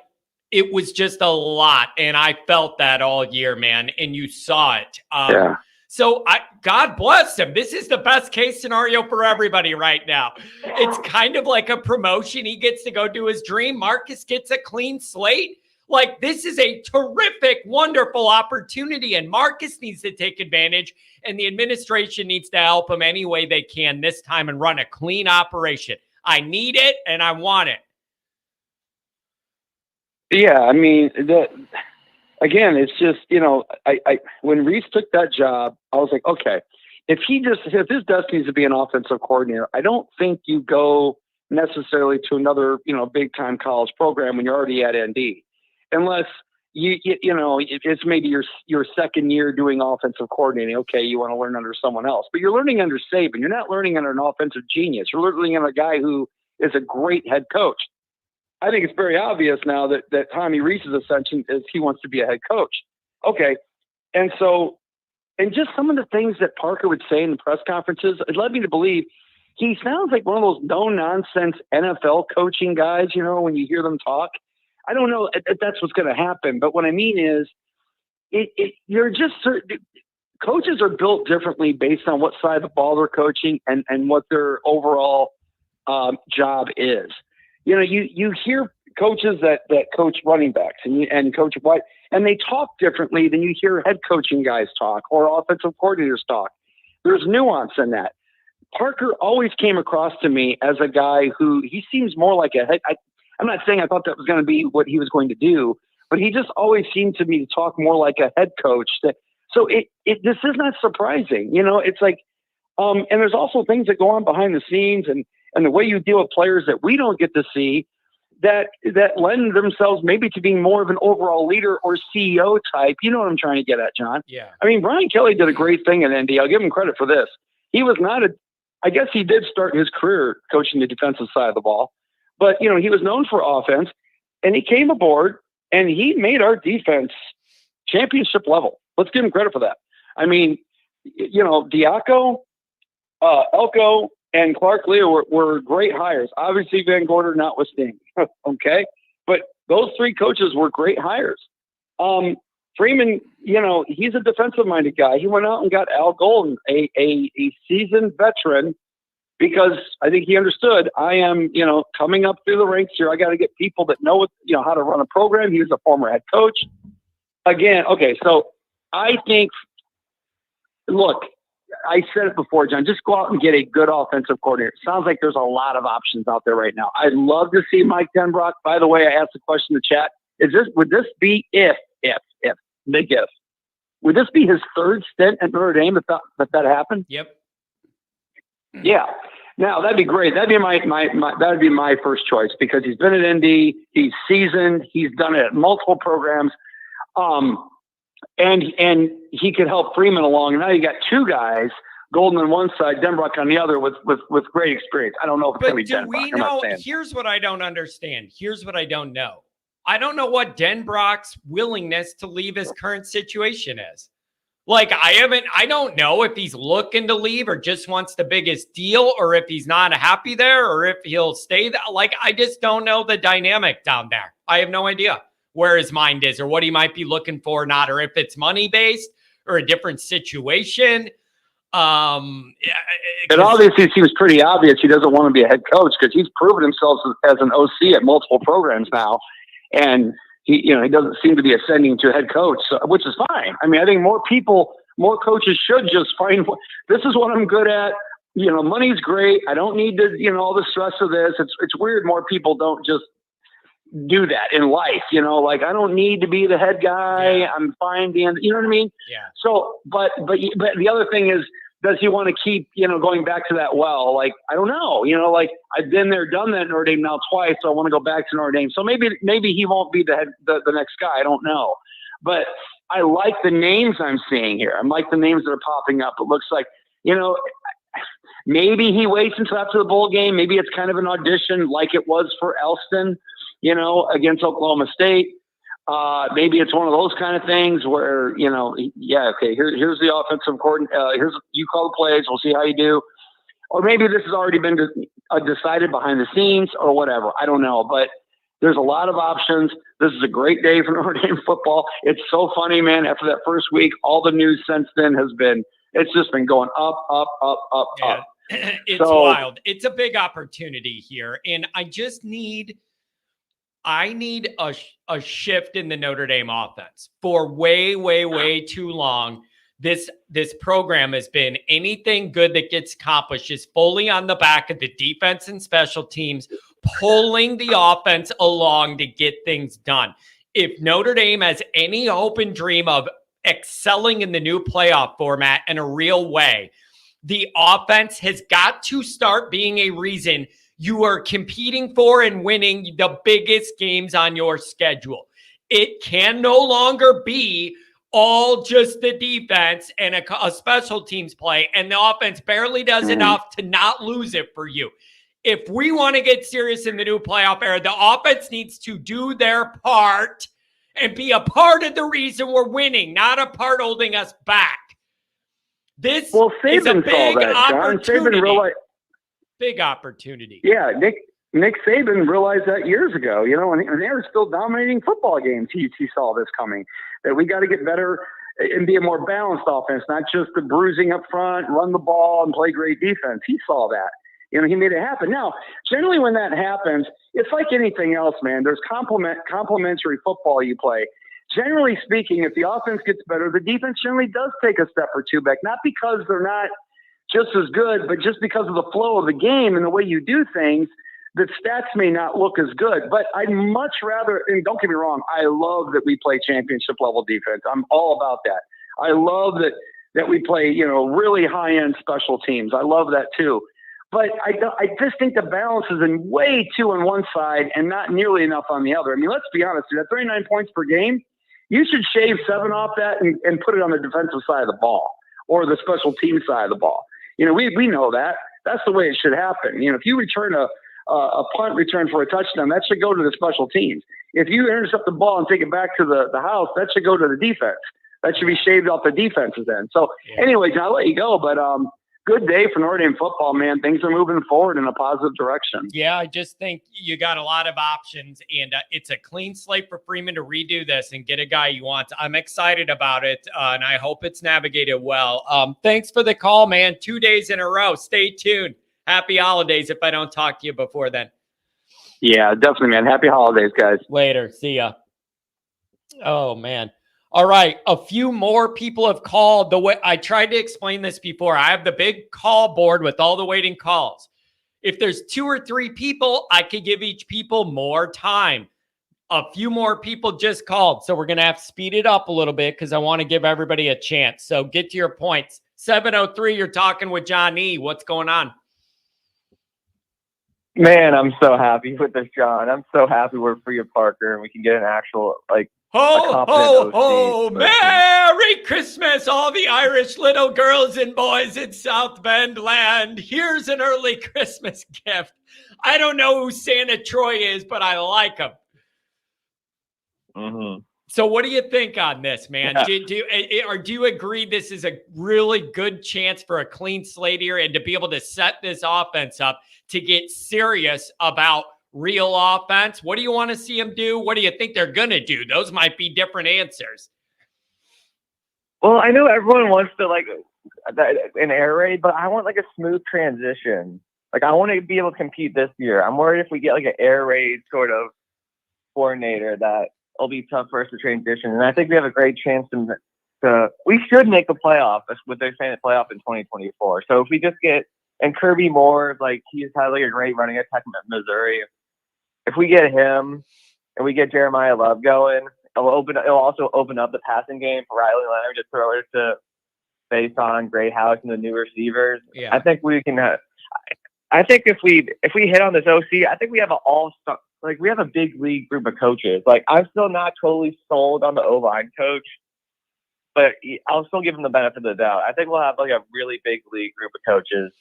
it was just a lot. And I felt that all year, man. And you saw it. Yeah. So God bless him. This is the best case scenario for everybody right now. It's kind of like a promotion. He gets to go do his dream. Marcus gets a clean slate. Like, this is a terrific, wonderful opportunity, and Marcus needs to take advantage, and the administration needs to help him any way they can this time and run a clean operation. I need it, and I want it. Yeah, I mean, again, it's just, I when Reese took that job, I was like, okay, if his destiny is to be an offensive coordinator, I don't think you go necessarily to another, big time college program when you're already at ND. Unless it's maybe your second year doing offensive coordinating. Okay, you want to learn under someone else, but you're learning under Saban. You're not learning under an offensive genius. You're learning under a guy who is a great head coach. I think it's very obvious now that Tommy Reese's ascension is he wants to be a head coach. Okay, and just some of the things that Parker would say in the press conferences, it led me to believe he sounds like one of those no-nonsense NFL coaching guys. When you hear them talk. I don't know if that's what's going to happen, but what I mean is, you're just coaches are built differently based on what side of the ball they're coaching and what their overall job is. You hear coaches that coach running backs and coach what, and they talk differently than you hear head coaching guys talk or offensive coordinators talk. There's nuance in that. Parker always came across to me as a guy who he seems more like a head. I'm not saying I thought that was going to be what he was going to do, but he just always seemed to me to talk more like a head coach. So this is not surprising. It's like, and there's also things that go on behind the scenes and the way you deal with players that we don't get to see that lend themselves maybe to being more of an overall leader or CEO type. You know what I'm trying to get at, John? Yeah. I mean, Brian Kelly did a great thing at ND. I'll give him credit for this. He was not I guess he did start his career coaching the defensive side of the ball. But, he was known for offense, and he came aboard, and he made our defense championship level. Let's give him credit for that. I mean, Diaco, Elko, and Clark Leo were great hires. Obviously, Van Gorder notwithstanding, okay? But those three coaches were great hires. Freeman, he's a defensive-minded guy. He went out and got Al Golden, a seasoned veteran, because I think he understood I am, coming up through the ranks here. I got to get people that know how to run a program. He was a former head coach. Again, okay, so I think, look, I said it before, John, just go out and get a good offensive coordinator. Sounds like there's a lot of options out there right now. I'd love to see Mike Denbrock. By the way, I asked the question in the chat. Would this be would this be his third stint at Notre Dame if that happened? Yep. Yeah. Now that'd be great. That'd be that'd be my first choice because he's been at ND, he's seasoned, he's done it at multiple programs, and he could help Freeman along. And now you got two guys, Golden on one side, Denbrock on the other, with great experience. I don't know if it's going to be Denbrock. But do we know? Here's what I don't understand. Here's what I don't know. I don't know what Denbrock's willingness to leave his current situation is. Like, I don't know if he's looking to leave or just wants the biggest deal or if he's not happy there or if he'll stay there. Like, I just don't know the dynamic down there. I have no idea where his mind is or what he might be looking for or not, or if it's money-based or a different situation. It obviously seems pretty obvious he doesn't want to be a head coach because he's proven himself as an OC at multiple programs now. And he doesn't seem to be ascending to head coach, which is fine. I mean, I think more coaches should just find this is what I'm good at. Money's great. I don't need to, all the stress of this. It's weird. More people don't just do that in life. Like I don't need to be the head guy. Yeah. I'm fine being, you know what I mean? Yeah. So, but the other thing is, does he want to keep, going back to that well? Like, I don't know. Like I've been there, done that in Notre Dame now twice, so I want to go back to Notre Dame. So maybe he won't be the next guy. I don't know. But I like the names I'm seeing here. I like the names that are popping up. It looks like, maybe he waits until after the bowl game. Maybe it's kind of an audition like it was for Elston. against Oklahoma State. Maybe it's one of those kind of things where, okay, here's the offensive coordinator. Here's you call the plays. We'll see how you do. Or maybe this has already been decided behind the scenes or whatever. I don't know. But there's a lot of options. This is a great day for Notre Dame football. It's so funny, man. After that first week, all the news since then it's just been going up, up, up, up, up. It's wild. It's a big opportunity here. And I need a shift in the Notre Dame offense. For way, way, way too long, this program has been anything good that gets accomplished is fully on the back of the defense and special teams, pulling the offense along to get things done. If Notre Dame has any hope and dream of excelling in the new playoff format in a real way, the offense has got to start being a reason you are competing for and winning the biggest games on your schedule. It can no longer be all just the defense and a special teams play, and the offense barely does enough to not lose it for you. If we want to get serious in the new playoff era, the offense needs to do their part and be a part of the reason we're winning, not a part holding us back. This is a big opportunity. Big opportunity. Yeah, Nick Saban realized that years ago, and they were still dominating football games. He saw this coming, that we got to get better and be a more balanced offense, not just the bruising up front, run the ball, and play great defense. He saw that. He made it happen. Now, generally when that happens, it's like anything else, man. There's complementary football you play. Generally speaking, if the offense gets better, the defense generally does take a step or two back, not because they're not just as good, but just because of the flow of the game and the way you do things, the stats may not look as good. But I'd much rather, and don't get me wrong, I love that we play championship level defense. I'm all about that. I love that we play, really high-end special teams. I love that too. But I just think the balance is in way too on one side and not nearly enough on the other. I mean, let's be honest, at 39 points per game, you should shave 7 off that and put it on the defensive side of the ball or the special team side of the ball. We know that. That's the way it should happen. If you return a punt return for a touchdown, that should go to the special teams. If you intercept the ball and take it back to the house, that should go to the defense. That should be shaved off the defense's end. So anyways, I'll let you go, but good day for Notre Dame football, man. Things are moving forward in a positive direction. Yeah, I just think you got a lot of options, and it's a clean slate for Freeman to redo this and get a guy you want. I'm excited about it, and I hope it's navigated well. Thanks for the call, man. 2 days in a row. Stay tuned. Happy holidays if I don't talk to you before then. Yeah, definitely, man. Happy holidays, guys. Later. See ya. Oh, man. All right. A few more people have called. The way I tried to explain this before. I have the big call board with all the waiting calls. If there's 2 or 3 people, I could give each people more time. A few more people just called. So we're going to have to speed it up a little bit because I want to give everybody a chance. So get to your points. 703, you're talking with John E. What's going on? Man, I'm so happy with this, John. I'm so happy we're free of Parker and we can get an actual, Ho, ho, ho, Merry Christmas, all the Irish little girls and boys in South Bend land. Here's an early Christmas gift. I don't know who Santa Troy is, but I like him. Mm-hmm. So what do you think on this, man? Yeah. Do you agree this is a really good chance for a clean slate here and to be able to set this offense up to get serious about real offense? What do you want to see them do? What do you think they're going to do? Those might be different answers. Well, I know everyone wants to an air raid, but I want a smooth transition. I want to be able to compete this year. I'm worried if we get an air raid sort of coordinator that it'll be tough for us to transition. And I think we have a great chance we should make a playoff with their saying playoff in 2024. So if we just get, and Kirby Moore, he's had a great running attack at Missouri. If we get him and we get Jeremiah Love going, it'll also open up the passing game for Riley Leonard to throw it to Faison, Greathouse, and the new receivers. Yeah. I think we can. I think if we hit on this OC, I think we have we have a big league group of coaches. I'm still not totally sold on the O-line coach, but I'll still give him the benefit of the doubt. I think we'll have a really big league group of coaches.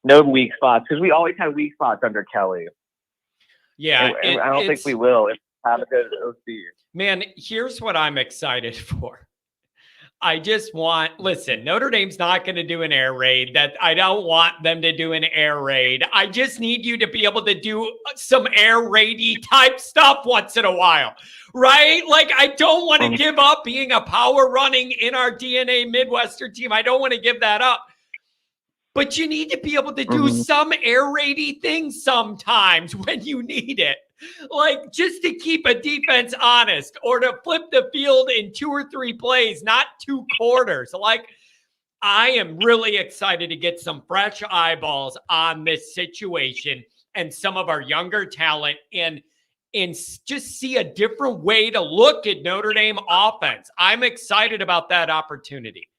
No weak spots, because we always had weak spots under Kelly. Yeah. And I don't think we will if we have a good OC. Man, here's what I'm excited for. I just want, listen, Notre Dame's not going to do an air raid. That I don't want them to do an air raid. I just need you to be able to do some air raidy type stuff once in a while, right? Like, I don't want to give up being a power running in our DNA Midwestern team. I don't want to give that up. But you need to be able to do some air raidy things sometimes when you need it. Like, just to keep a defense honest, or to flip the field in 2 or 3 plays, not 2 quarters. Like, I am really excited to get some fresh eyeballs on this situation and some of our younger talent and just see a different way to look at Notre Dame offense. I'm excited about that opportunity.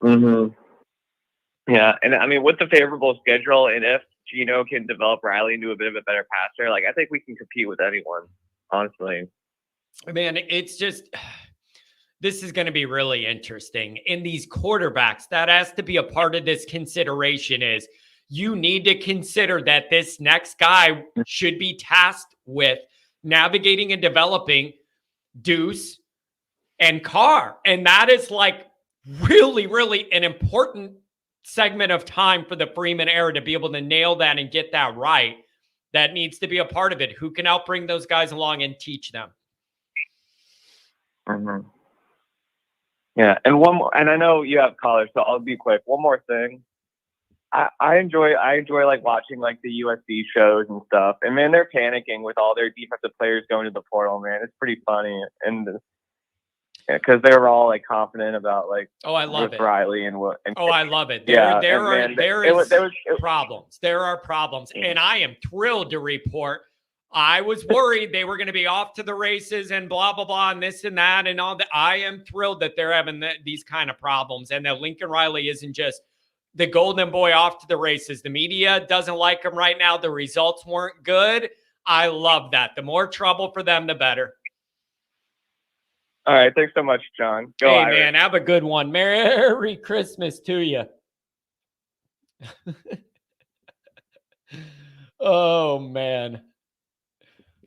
Yeah, and I mean, with the favorable schedule, and if Gino can develop Riley into a bit of a better passer, like, I think we can compete with anyone, honestly. Man, it's just, this is going to be really interesting. In these quarterbacks, that has to be a part of this consideration. Is you need to consider that this next guy should be tasked with navigating and developing Deuce and Carr. And that is like really, really an important segment of time for the Freeman era to be able to nail that and get that right. That needs to be a part of it. Who can help bring those guys along and teach them? Yeah, and one more, and I know you have college, so I'll be quick. One more thing. I enjoy like watching like the USC shows and stuff. And man, they're panicking with all their defensive players going to the portal, man. It's pretty funny. And because they were all like confident about like I love it. Riley and what. And, I love it. There are problems. There are problems, and I am thrilled to report. I was worried they were going to be off to the races and blah blah blah and this and that and all that. I am thrilled that they're having these kind of problems, and that Lincoln Riley isn't just the golden boy off to the races. The media doesn't like him right now. The results weren't good. I love that. The more trouble for them, the better. All right. Thanks so much, John. Go hey, Irish. Man, have a good one. Merry Christmas to you. Oh, man.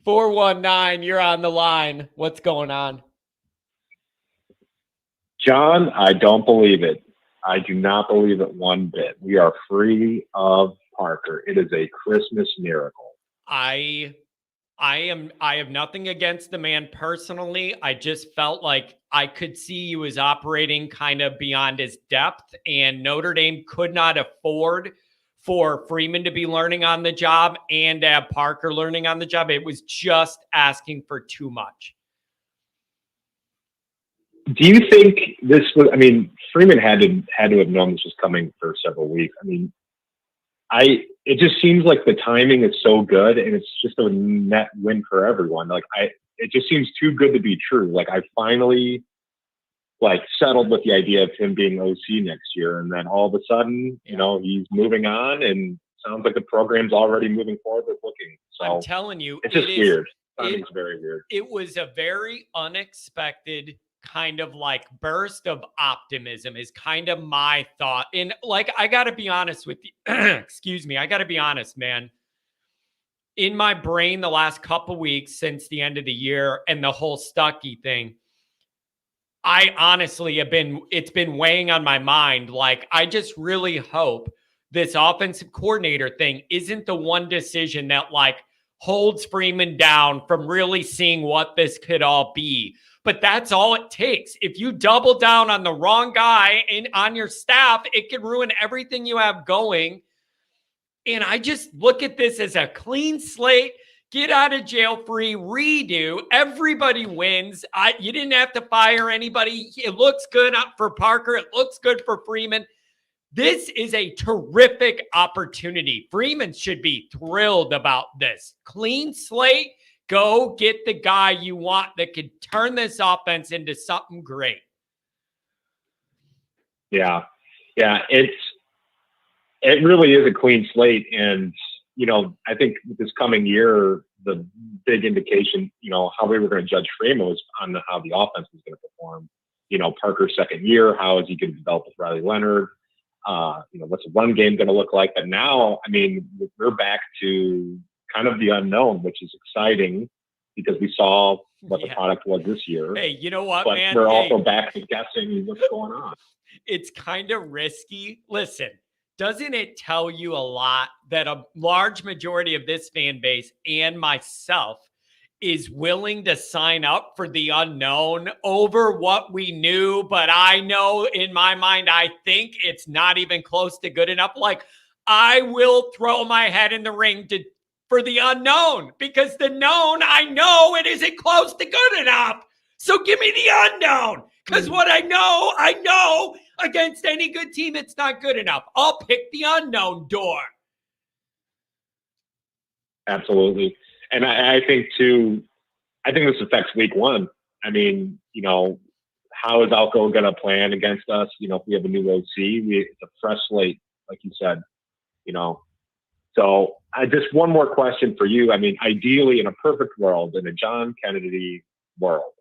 419, you're on the line. What's going on? John, I don't believe it. I do not believe it one bit. We are free of Parker. It is a Christmas miracle. I have nothing against the man personally. I just felt like I could see he was operating kind of beyond his depth, and Notre Dame could not afford for Freeman to be learning on the job and to have Parker learning on the job. It was just asking for too much. Do you think this was, I mean, Freeman had to have known this was coming for several weeks. I mean, it just seems like the timing is so good, and it's just a net win for everyone. Like it just seems too good to be true. Like I finally settled with the idea of him being OC next year, and then all of a sudden, you know, he's moving on, and sounds like the program's already moving forward with looking. So I'm telling you, it's just weird. Timing's very weird. It was a very unexpected kind of like burst of optimism is kind of my thought. And like, I got to be honest with you. Excuse me. I got to be honest, man. In my brain, the last couple weeks since the end of the year and the whole Stuckey thing, I honestly it's been weighing on my mind. Like, I just really hope this offensive coordinator thing isn't the one decision that like holds Freeman down from really seeing what this could all be. But that's all it takes. If you double down on the wrong guy on your staff, it can ruin everything you have going. And I just look at this as a clean slate, get out of jail free, redo. Everybody wins. You didn't have to fire anybody. It looks good for Parker. It looks good for Freeman. This is a terrific opportunity. Freeman should be thrilled about this. Clean slate. Go get the guy you want that could turn this offense into something great. Yeah. It really is a clean slate. And, you know, I think this coming year, the big indication, you know, how we were going to judge Freeman was on how the offense was going to perform. You know, Parker's second year, how is he going to develop with Riley Leonard? What's the run game going to look like? But now, I mean, we're back to kind of the unknown, which is exciting because we saw what the product was this year. Hey, you know what, but man? We're also back to guessing what's going on. It's kind of risky. Listen, doesn't it tell you a lot that a large majority of this fan base and myself is willing to sign up for the unknown over what we knew? But I know in my mind, I think it's not even close to good enough. Like, I will throw my head in the ring for the unknown, because the known, I know it isn't close to good enough. So give me the unknown, because what I know against any good team, it's not good enough. I'll pick the unknown door. Absolutely. And I think too, I think this affects week one. I mean, how is Alco going to plan against us? If we have a new OC, it's a fresh slate, like you said, So just one more question for you. I mean, ideally, in a perfect world, in a John Kennedy world,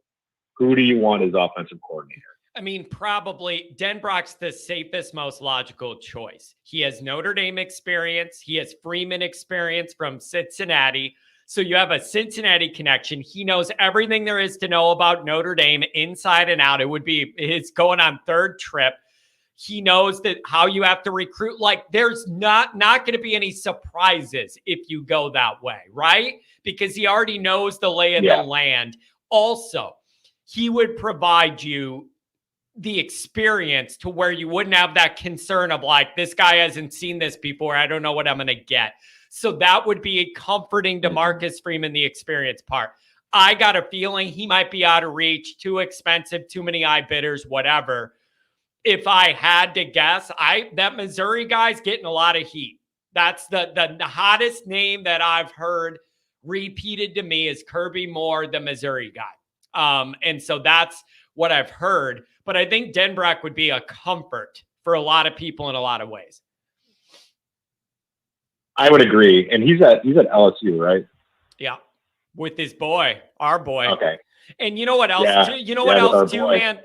who do you want as offensive coordinator? I mean, probably Denbrock's the safest, most logical choice. He has Notre Dame experience. He has Freeman experience from Cincinnati. So you have a Cincinnati connection. He knows everything there is to know about Notre Dame inside and out. It would be his going on third trip. He knows that how you have to recruit. Like, there's not going to be any surprises if you go that way, right? Because he already knows the lay of the land. Also, he would provide you the experience to where you wouldn't have that concern of like, this guy hasn't seen this before. I don't know what I'm going to get. So that would be comforting to Marcus Freeman, the experience part. I got a feeling he might be out of reach, too expensive, too many eye bidders, whatever. If I had to guess, that Missouri guy's getting a lot of heat. That's the hottest name that I've heard repeated to me is Kirby Moore, the Missouri guy. And so that's what I've heard. But I think Denbrock would be a comfort for a lot of people in a lot of ways. I would agree. And he's at LSU, right? Yeah. With his boy, our boy. Okay. And you know what else? Yeah. You know what else too, boy. man?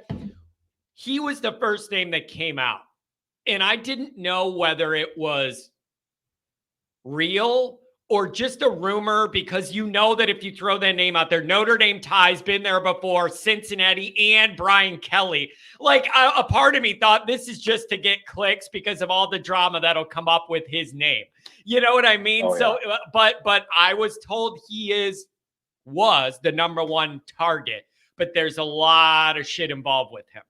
He was the first name that came out. And I didn't know whether it was real or just a rumor, because you know that if you throw that name out there, Notre Dame ties been there before, Cincinnati and Brian Kelly. Like, a part of me thought this is just to get clicks because of all the drama that'll come up with his name. You know what I mean? Oh, so, but I was told he was the number one target, but there's a lot of shit involved with him.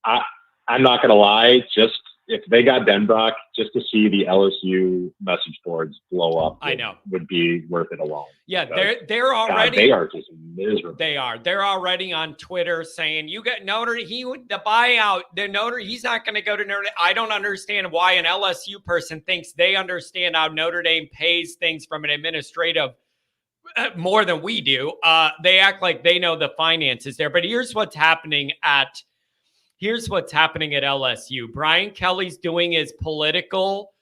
I'm not going to lie. Just if they got Denbrock, just to see the LSU message boards blow up, would be worth it alone. Yeah, they're already. God, they are just miserable. They are. They're already on Twitter saying you got Notre. The buyout. The Notre. He's not going to go to Notre Dame. I don't understand why an LSU person thinks they understand how Notre Dame pays things from an administrative more than we do. They act like they know the finances there. But here's what's happening at LSU. Brian Kelly's doing his political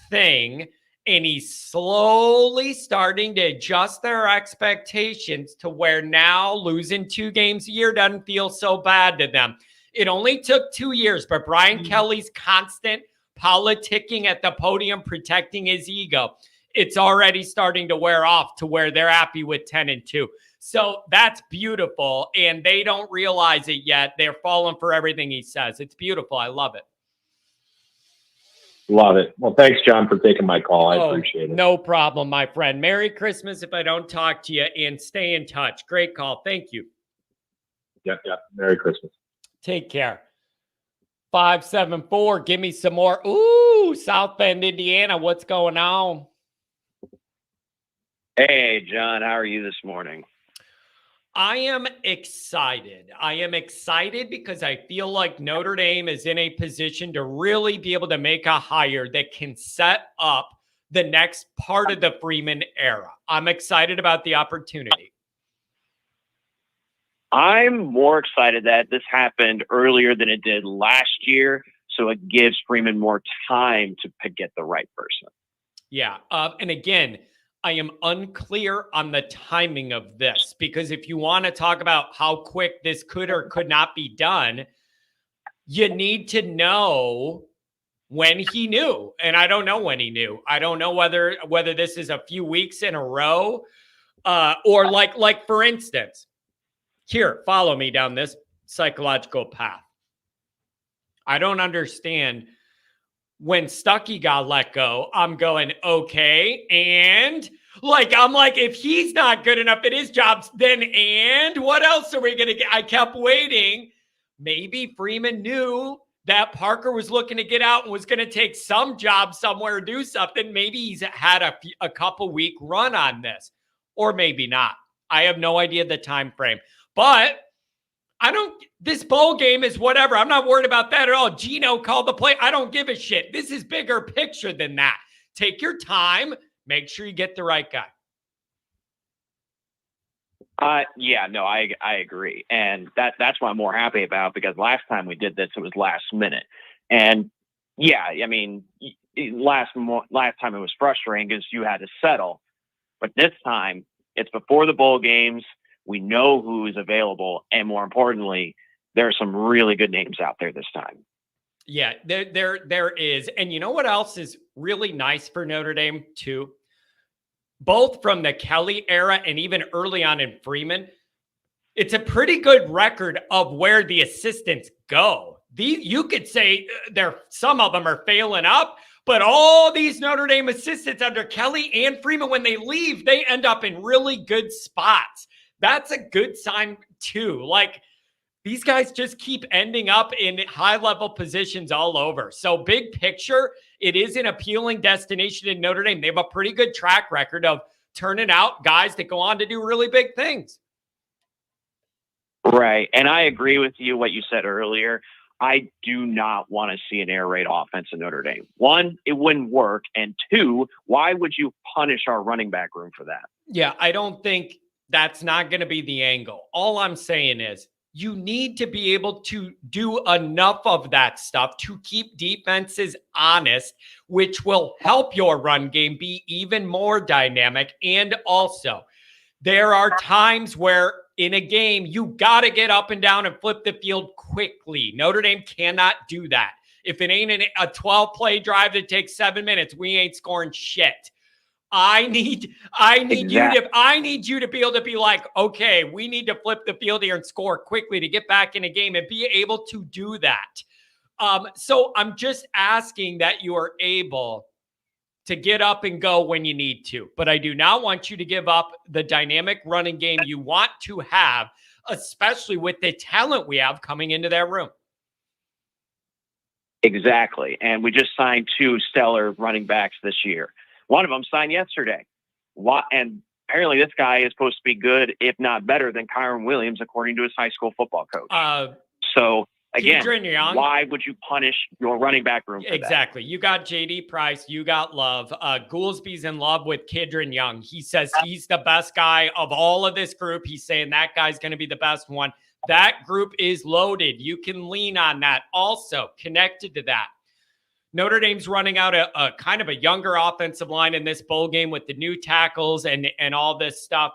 thing, and he's slowly starting to adjust their expectations to where now losing 2 games a year doesn't feel so bad to them. It only took 2 years, but Brian Kelly's constant politicking at the podium, protecting his ego, it's already starting to wear off to where they're happy with 10-2. So that's beautiful, and they don't realize it yet. They're falling for everything he says. It's beautiful. I love it. Love it. Well, thanks, John, for taking my call. I appreciate it. No problem, my friend. Merry Christmas if I don't talk to you, and stay in touch. Great call. Thank you. Yep. Merry Christmas. Take care. 574, give me some more. Ooh, South Bend, Indiana. What's going on? Hey, John, how are you this morning? I am excited. Because I feel like Notre Dame is in a position to really be able to make a hire that can set up the next part of the Freeman era. I'm excited about the opportunity. I'm more excited that this happened earlier than it did last year, so it gives Freeman more time to get the right person. Yeah. And again, I am unclear on the timing of this, because if you want to talk about how quick this could or could not be done, you need to know when he knew. And I don't know when he knew. I don't know whether this is a few weeks in a row, or like for instance, here, follow me down this psychological path. I don't understand when Stuckey got let go. I'm going, okay, and I'm like, if he's not good enough at his jobs, then and what else are we gonna get? I kept waiting. Maybe Freeman knew that Parker was looking to get out and was going to take some job somewhere, do something. Maybe he's had a couple week run on this, or maybe not. I have no idea the time frame, but this bowl game is whatever. I'm not worried about that at all. Gino called the play. I don't give a shit. This is bigger picture than that. Take your time. Make sure you get the right guy. Yeah, no, I agree. And that's what I'm more happy about, because last time we did this, it was last minute. And yeah, I mean, last time it was frustrating because you had to settle, but this time it's before the bowl games. We know who is available. And more importantly, there are some really good names out there this time. Yeah, there is. And you know what else is really nice for Notre Dame too? Both from the Kelly era and even early on in Freeman, it's a pretty good record of where the assistants go. You could say some of them are failing up, but all these Notre Dame assistants under Kelly and Freeman, when they leave, they end up in really good spots. That's a good sign too. Like, these guys just keep ending up in high-level positions all over. So big picture, it is an appealing destination in Notre Dame. They have a pretty good track record of turning out guys that go on to do really big things. Right. And I agree with you, what you said earlier. I do not want to see an air raid offense in Notre Dame. One, it wouldn't work. And two, why would you punish our running back room for that? Yeah, I don't think that's not going to be the angle. All I'm saying is, you need to be able to do enough of that stuff to keep defenses honest, which will help your run game be even more dynamic. And also, there are times where in a game, you got to get up and down and flip the field quickly. Notre Dame cannot do that. If it ain't a 12-play drive that takes 7 minutes, we ain't scoring shit. I need you to be able to be like, okay, we need to flip the field here and score quickly to get back in a game and be able to do that. So I'm just asking that you are able to get up and go when you need to, but I do not want you to give up the dynamic running game you want to have, especially with the talent we have coming into that room. Exactly. And we just signed 2 stellar running backs this year. One of them signed yesterday. And apparently this guy is supposed to be good, if not better than Kyron Williams, according to his high school football coach. So, again, why would you punish your running back room for exactly. That? You got J.D. Price. You got Love. Goolsby's in love with Kidron Young. He says he's the best guy of all of this group. He's saying that guy's going to be the best one. That group is loaded. You can lean on that. Also, connected to that, Notre Dame's running out a kind of a younger offensive line in this bowl game with the new tackles and all this stuff.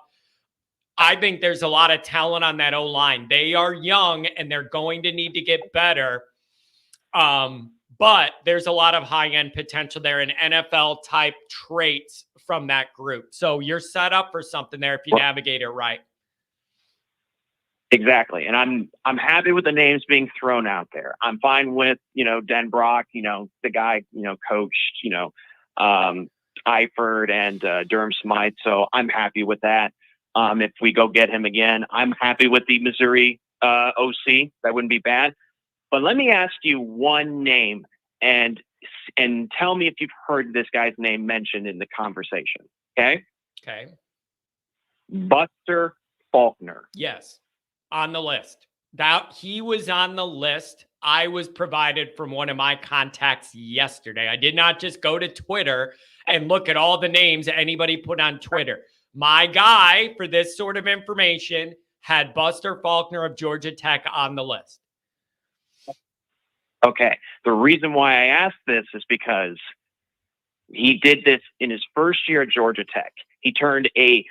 I think there's a lot of talent on that O-line. They are young and they're going to need to get better. But there's a lot of high-end potential there and NFL-type traits from that group. So you're set up for something there if you navigate it right. Exactly. And I'm happy with the names being thrown out there. I'm fine with, Den Brock, the guy, coached, Eifert and Durham Smythe. So I'm happy with that. If we go get him again, I'm happy with the Missouri OC. That wouldn't be bad. But let me ask you one name and tell me if you've heard this guy's name mentioned in the conversation. Okay? Okay. Buster Faulkner. Yes. On the list. That he was on the list. I was provided from one of my contacts yesterday. I did not just go to Twitter and look at all the names anybody put on Twitter. My guy for this sort of information had Buster Faulkner of Georgia Tech on the list. Okay. The reason why I asked this is because he did this in his first year at Georgia Tech. He turned a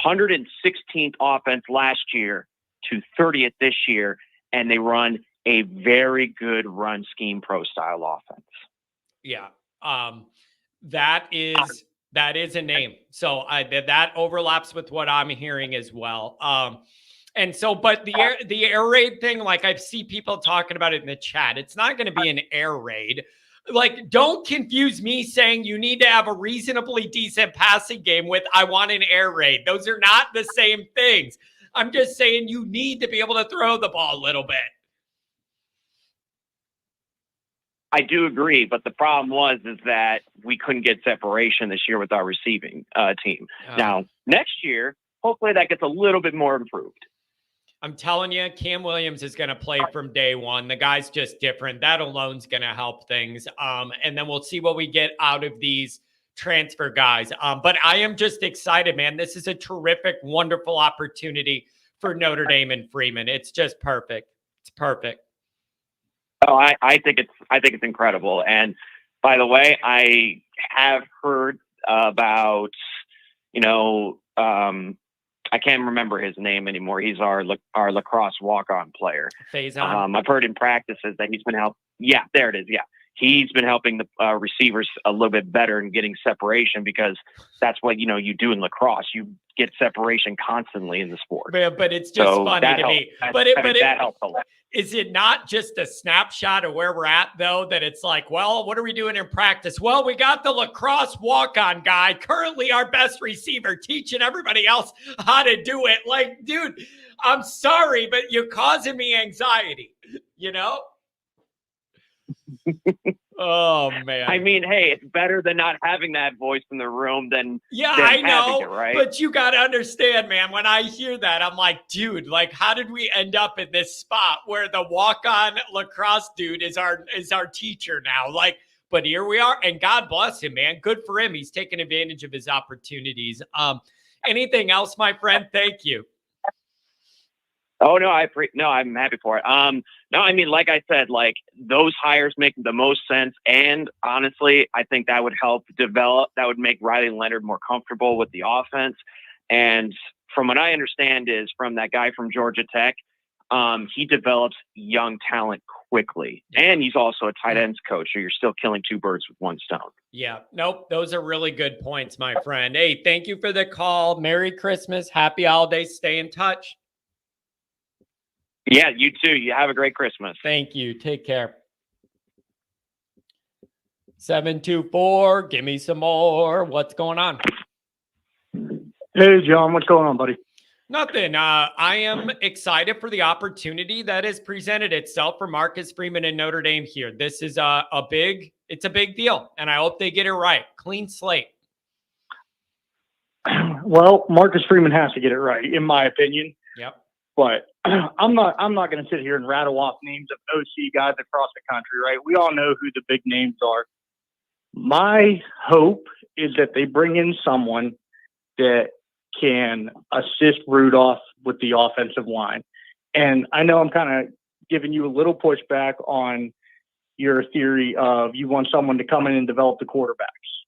116th offense last year to 30th this year, and they run a very good run scheme pro style offense. Yeah. That is a name. So that overlaps with what I'm hearing as well. And so, but the air raid thing, like I see people talking about it in the chat, it's not going to be an air raid. Like, don't confuse me saying you need to have a reasonably decent passing game with I want an air raid. Those are not the same things. I'm just saying you need to be able to throw the ball a little bit. I do agree, but the problem is that we couldn't get separation this year with our receiving team. Now, next year, hopefully that gets a little bit more improved. I'm telling you, Cam Williams is going to play from day one. The guy's just different. That alone's going to help things. And then we'll see what we get out of these transfer guys. But I am just excited, man. This is a terrific, wonderful opportunity for Notre Dame and Freeman. It's just perfect. It's perfect. Oh, I think it's incredible. And by the way, I have heard about, I can't remember his name anymore. He's our lacrosse walk-on player. Faison. I've heard in practices that he's been helping. Yeah, there it is. Yeah. He's been helping the receivers a little bit better in getting separation, because that's what, you do in lacrosse. You get separation constantly in the sport. But it's just funny to me. That helps a lot. Is it not just a snapshot of where we're at, though, that it's like, well, what are we doing in practice? Well, we got the lacrosse walk-on guy, currently our best receiver, teaching everybody else how to do it. Like, dude, I'm sorry, but you're causing me anxiety, Oh, man. I mean, hey, it's better than not having that voice in the room than I know, it, right? But you got to understand, man, when I hear that, I'm like, dude, like, how did we end up in this spot where the walk-on lacrosse dude is our teacher now? Like, but here we are, and God bless him, man. Good for him. He's taking advantage of his opportunities. Anything else, my friend? Thank you. Oh, no, I'm happy for it. No, I mean, like I said, like, those hires make the most sense. And honestly, I think that would help that would make Riley Leonard more comfortable with the offense. And from what I understand is from that guy from Georgia Tech, he develops young talent quickly. And he's also a tight ends coach, so you're still killing two birds with one stone. Yeah, nope. Those are really good points, my friend. Hey, thank you for the call. Merry Christmas. Happy holidays. Stay in touch. Yeah, you too. You have a great Christmas. Thank you. Take care. 724, give me some more. What's going on? Hey, John. What's going on, buddy? Nothing. I am excited for the opportunity that has presented itself for Marcus Freeman and Notre Dame here. This is a big deal, and I hope they get it right. Clean slate. Well, Marcus Freeman has to get it right, in my opinion. Yep. But I'm not going to sit here and rattle off names of OC guys across the country, right? We all know who the big names are. My hope is that they bring in someone that can assist Rudolph with the offensive line. And I know I'm kind of giving you a little pushback on your theory of you want someone to come in and develop the quarterbacks.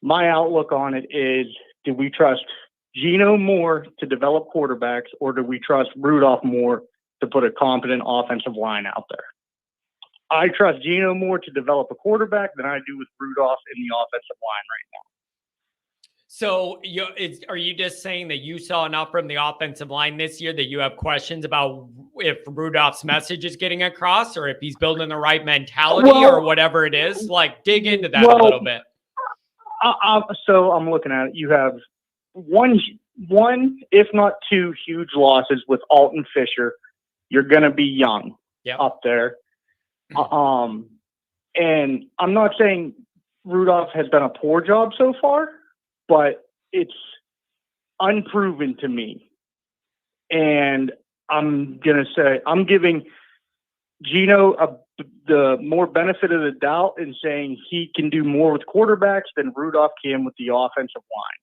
My outlook on it is, do we trust Geno more to develop quarterbacks, or do we trust Rudolph more to put a competent offensive line out there? I trust Geno more to develop a quarterback than I do with Rudolph in the offensive line right now. So are you just saying that you saw enough from the offensive line this year that you have questions about if Rudolph's message is getting across, or if he's building the right mentality, or whatever it is? Like, dig into that a little bit. So I'm looking at it. You have one, if not two, huge losses with Alton Fisher. You're going to be young up there. And I'm not saying Rudolph has done a poor job so far, but it's unproven to me. And I'm going to say I'm giving Geno the more benefit of the doubt in saying he can do more with quarterbacks than Rudolph can with the offensive line.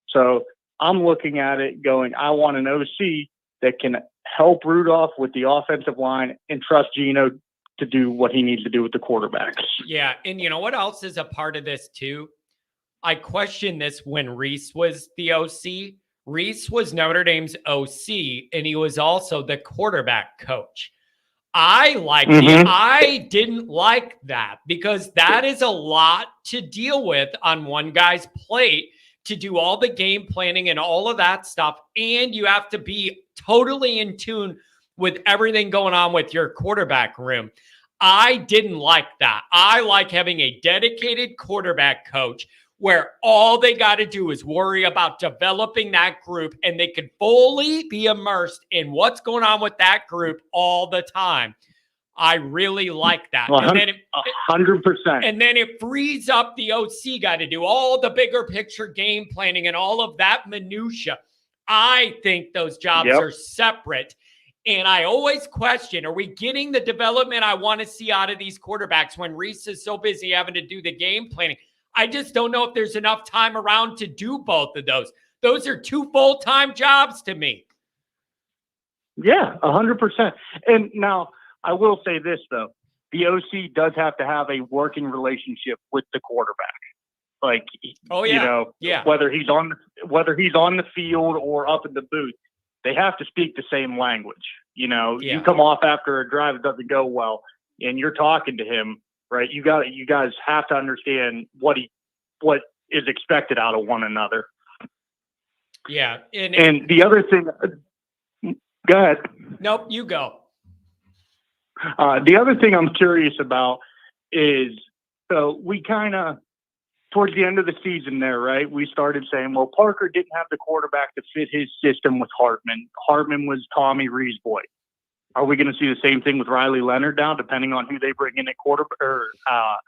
So I'm looking at it going, I want an OC that can help Rudolph with the offensive line and trust Geno to do what he needs to do with the quarterbacks. Yeah. And you know what else is a part of this too? I questioned this when Reese was the OC. Reese was Notre Dame's OC, and he was also the quarterback coach. I liked it. I didn't like that because that is a lot to deal with on one guy's plate to do all the game planning and all of that stuff. And you have to be totally in tune with everything going on with your quarterback room. I didn't like that. I like having a dedicated quarterback coach where all they got to do is worry about developing that group and they can fully be immersed in what's going on with that group all the time. I really like that. 100%. And then it frees up the OC guy to do all the bigger picture game planning and all of that minutia. I think those jobs are separate. And I always question, are we getting the development I want to see out of these quarterbacks when Reese is so busy having to do the game planning? I just don't know if there's enough time around to do both of those. Those are two full-time jobs to me. Yeah, 100%. And now I will say this, though. The OC does have to have a working relationship with the quarterback. Like, whether he's on the field or up in the booth, they have to speak the same language. You come off after a drive that doesn't go well and you're talking to him, right? You guys have to understand what is expected out of one another. Yeah. And the other thing, go ahead. Nope, you go. The other thing I'm curious about is, so we kind of, towards the end of the season there, right, we started saying, well, Parker didn't have the quarterback to fit his system with Hartman. Hartman was Tommy Rees' boy. Are we going to see the same thing with Riley Leonard now, depending on who they bring in at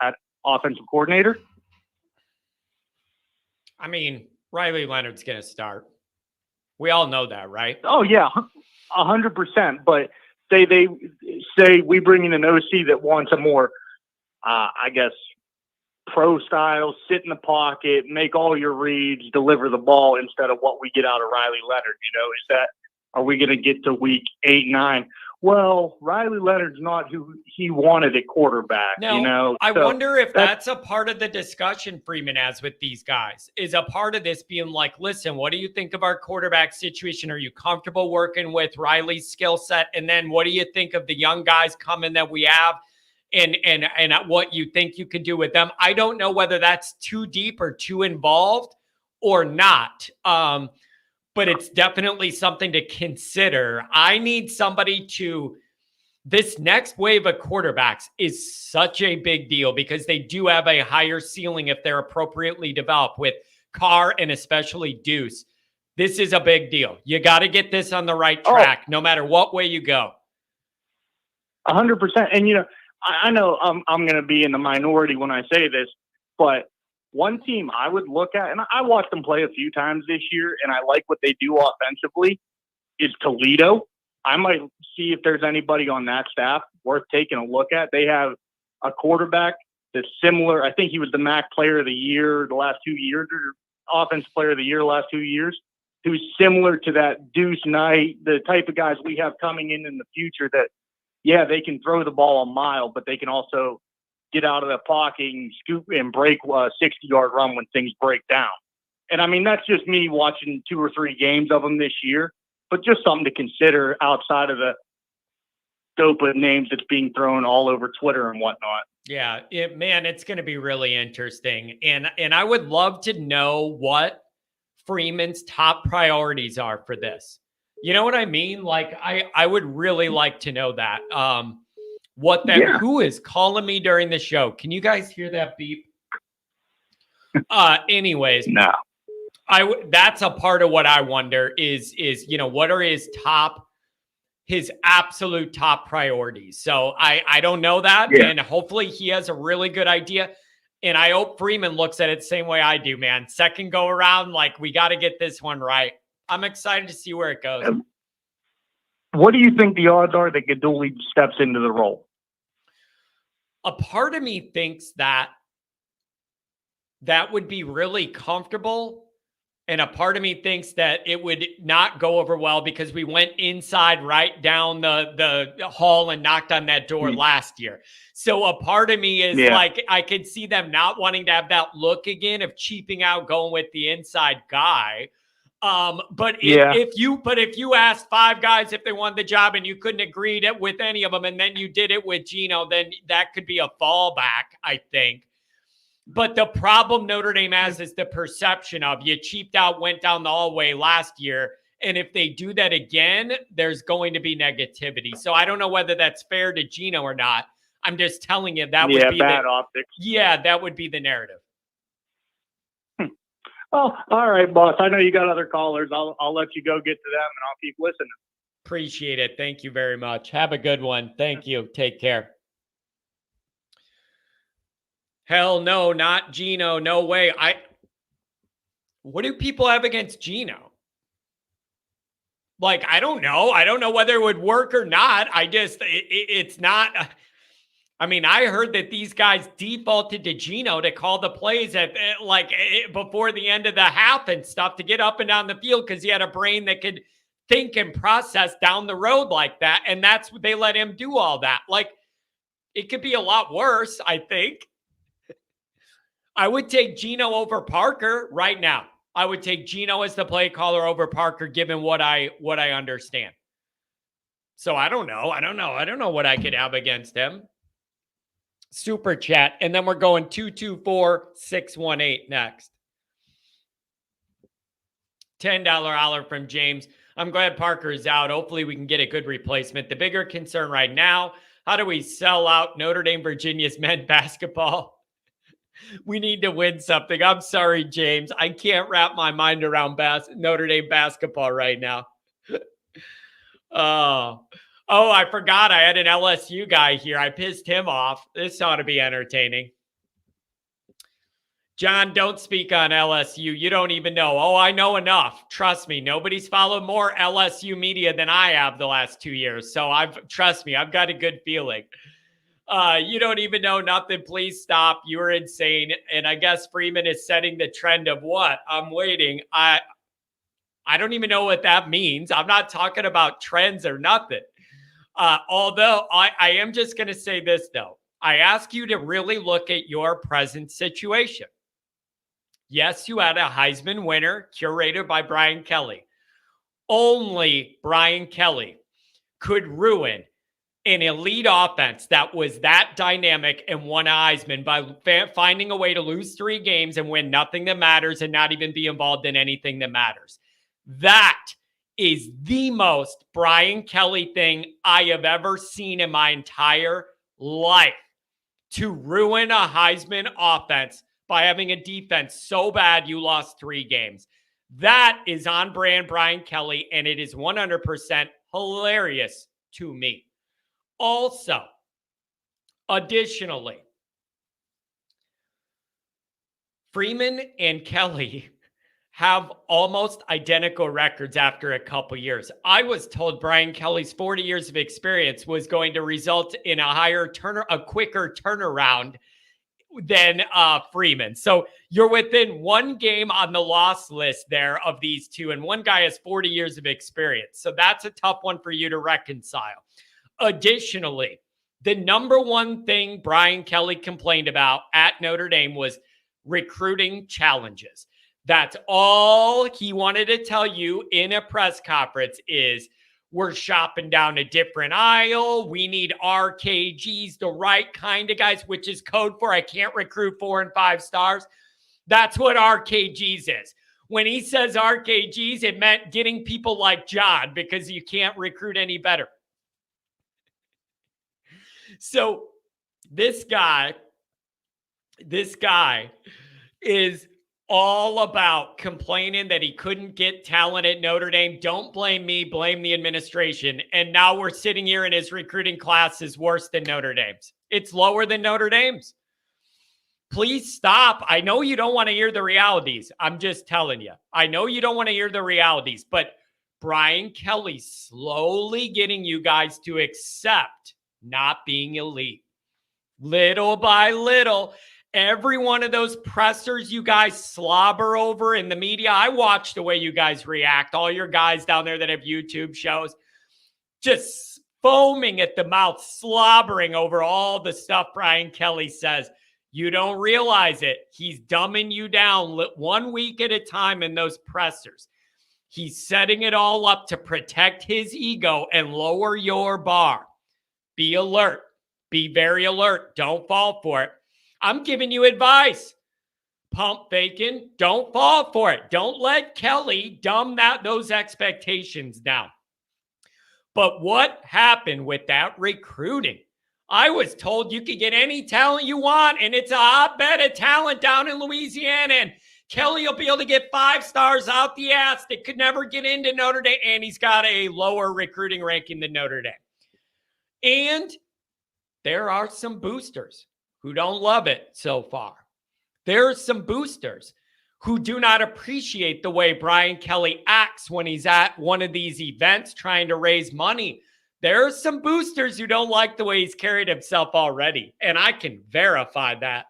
at offensive coordinator? I mean, Riley Leonard's going to start. We all know that, right? Oh, yeah, 100%. But they say we bring in an OC that wants a more, I guess, pro style, sit in the pocket, make all your reads, deliver the ball instead of what we get out of Riley Leonard. Are we going to get to week 8, 9? Well, Riley Leonard's not who he wanted at quarterback. I wonder if that's a part of the discussion Freeman has with these guys. Is a part of this being like, listen, what do you think of our quarterback situation? Are you comfortable working with Riley's skill set? And then what do you think of the young guys coming that we have? And what you think you can do with them. I don't know whether that's too deep or too involved or not. But it's definitely something to consider. I need somebody this next wave of quarterbacks is such a big deal because they do have a higher ceiling if they're appropriately developed with Carr and especially Deuce. This is a big deal. You got to get this on the right track, no matter what way you go. 100%. And, I know I'm going to be in the minority when I say this, but one team I would look at, and I watched them play a few times this year, and I like what they do offensively, is Toledo. I might see if there's anybody on that staff worth taking a look at. They have a quarterback that's similar. I think he was the MAC player of the year the last 2 years, or offensive player of the year the last 2 years, who's similar to that Deuce Knight, the type of guys we have coming in the future that, yeah, they can throw the ball a mile, but they can also get out of the pocket and scoop and break a 60-yard run when things break down. And, I mean, that's just me watching 2 or 3 games of them this year, but just something to consider outside of the dope of names that's being thrown all over Twitter and whatnot. Yeah, it's going to be really interesting. And I would love to know what Freeman's top priorities are for this. You know what I mean? Like, I would really like to know that. Who is calling me during the show? Can you guys hear that beep? Anyways, no. That's a part of what I wonder is what are his absolute top priorities. So I don't know that, and hopefully he has a really good idea. And I hope Freeman looks at it the same way I do, man. Second go around, like, we got to get this one right. I'm excited to see where it goes. What do you think the odds are that Gaduli steps into the role? A part of me thinks that would be really comfortable. And a part of me thinks that it would not go over well because we went inside right down the hall and knocked on that door last year. So a part of me is like, I could see them not wanting to have that look again of cheaping out, going with the inside guy. But Yeah. if you asked 5 guys if they wanted the job and you couldn't agree with any of them, and then you did it with Gino, then that could be a fallback, I think. But the problem Notre Dame has is the perception of you cheaped out, went down the hallway last year. And if they do that again, there's going to be negativity. So I don't know whether that's fair to Gino or not. I'm just telling you that would be bad optics. Yeah, that would be the narrative. Oh, all right, boss. I know you got other callers. I'll let you go get to them, and I'll keep listening. Appreciate it. Thank you very much. Have a good one. Thank you. Take care. Hell no, not Gino. No way. What do people have against Gino? Like, I don't know. I don't know whether it would work or not. It's not. I mean, I heard that these guys defaulted to Gino to call the plays before the end of the half and stuff to get up and down the field because he had a brain that could think and process down the road like that. And that's what they let him do all that. Like, it could be a lot worse, I think. I would take Gino over Parker right now. I would take Gino as the play caller over Parker, given what I understand. So I don't know. I don't know what I could have against him. Super chat. And then we're going 224-618 next. $10 holler from James. I'm glad Parker is out. Hopefully we can get a good replacement. The bigger concern right now, how do we sell out Notre Dame, Virginia's men's basketball? We need to win something. I'm sorry, James. I can't wrap my mind around Notre Dame basketball right now. Oh, I forgot I had an LSU guy here. I pissed him off. This ought to be entertaining. John, don't speak on LSU. You don't even know. Oh, I know enough. Trust me. Nobody's followed more LSU media than I have the last 2 years. So trust me, I've got a good feeling. You don't even know nothing. Please stop. You are insane. And I guess Freeman is setting the trend of what? I'm waiting. I don't even know what that means. I'm not talking about trends or nothing. Although I am just going to say this, though. I ask you to really look at your present situation. Yes, you had a Heisman winner curated by Brian Kelly. Only Brian Kelly could ruin an elite offense that was that dynamic and won a Heisman by finding a way to lose 3 games and win nothing that matters and not even be involved in anything that matters. That is the most Brian Kelly thing I have ever seen in my entire life. To ruin a Heisman offense by having a defense so bad you lost 3 games. That is on brand Brian Kelly, and it is 100% hilarious to me. Also, additionally, Freeman and Kelly have almost identical records after a couple years. I was told Brian Kelly's 40 years of experience was going to result in a quicker turnaround than Freeman. So you're within 1 game on the loss list there of these two, and one guy has 40 years of experience. So that's a tough one for you to reconcile. Additionally, the number one thing Brian Kelly complained about at Notre Dame was recruiting challenges. That's all he wanted to tell you in a press conference is we're shopping down a different aisle. We need RKGs, the right kind of guys, which is code for I can't recruit 4 and 5 stars. That's what RKGs is. When he says RKGs, it meant getting people like John because you can't recruit any better. So this guy is all about complaining that he couldn't get talent at Notre Dame. Don't blame me, blame the administration. And now we're sitting here and his recruiting class is worse than Notre Dame's. It's lower than Notre Dame's. Please stop. I know you don't want to hear the realities. I'm just telling you. I know you don't want to hear the realities, but Brian Kelly slowly getting you guys to accept not being elite. Little by little, every one of those pressers you guys slobber over in the media, I watch the way you guys react. All your guys down there that have YouTube shows, just foaming at the mouth, slobbering over all the stuff Brian Kelly says. You don't realize it. He's dumbing you down 1 week at a time in those pressers. He's setting it all up to protect his ego and lower your bar. Be alert. Be very alert. Don't fall for it. I'm giving you advice. Pump faking. Don't fall for it. Don't let Kelly dumb those expectations down. But what happened with that recruiting? I was told you could get any talent you want, and it's a hotbed of talent down in Louisiana, and Kelly will be able to get 5 stars out the ass that could never get into Notre Dame, and he's got a lower recruiting ranking than Notre Dame. And there are some boosters who don't love it so far. There are some boosters who do not appreciate the way Brian Kelly acts when he's at one of these events trying to raise money. There are some boosters who don't like the way he's carried himself already, and I can verify that.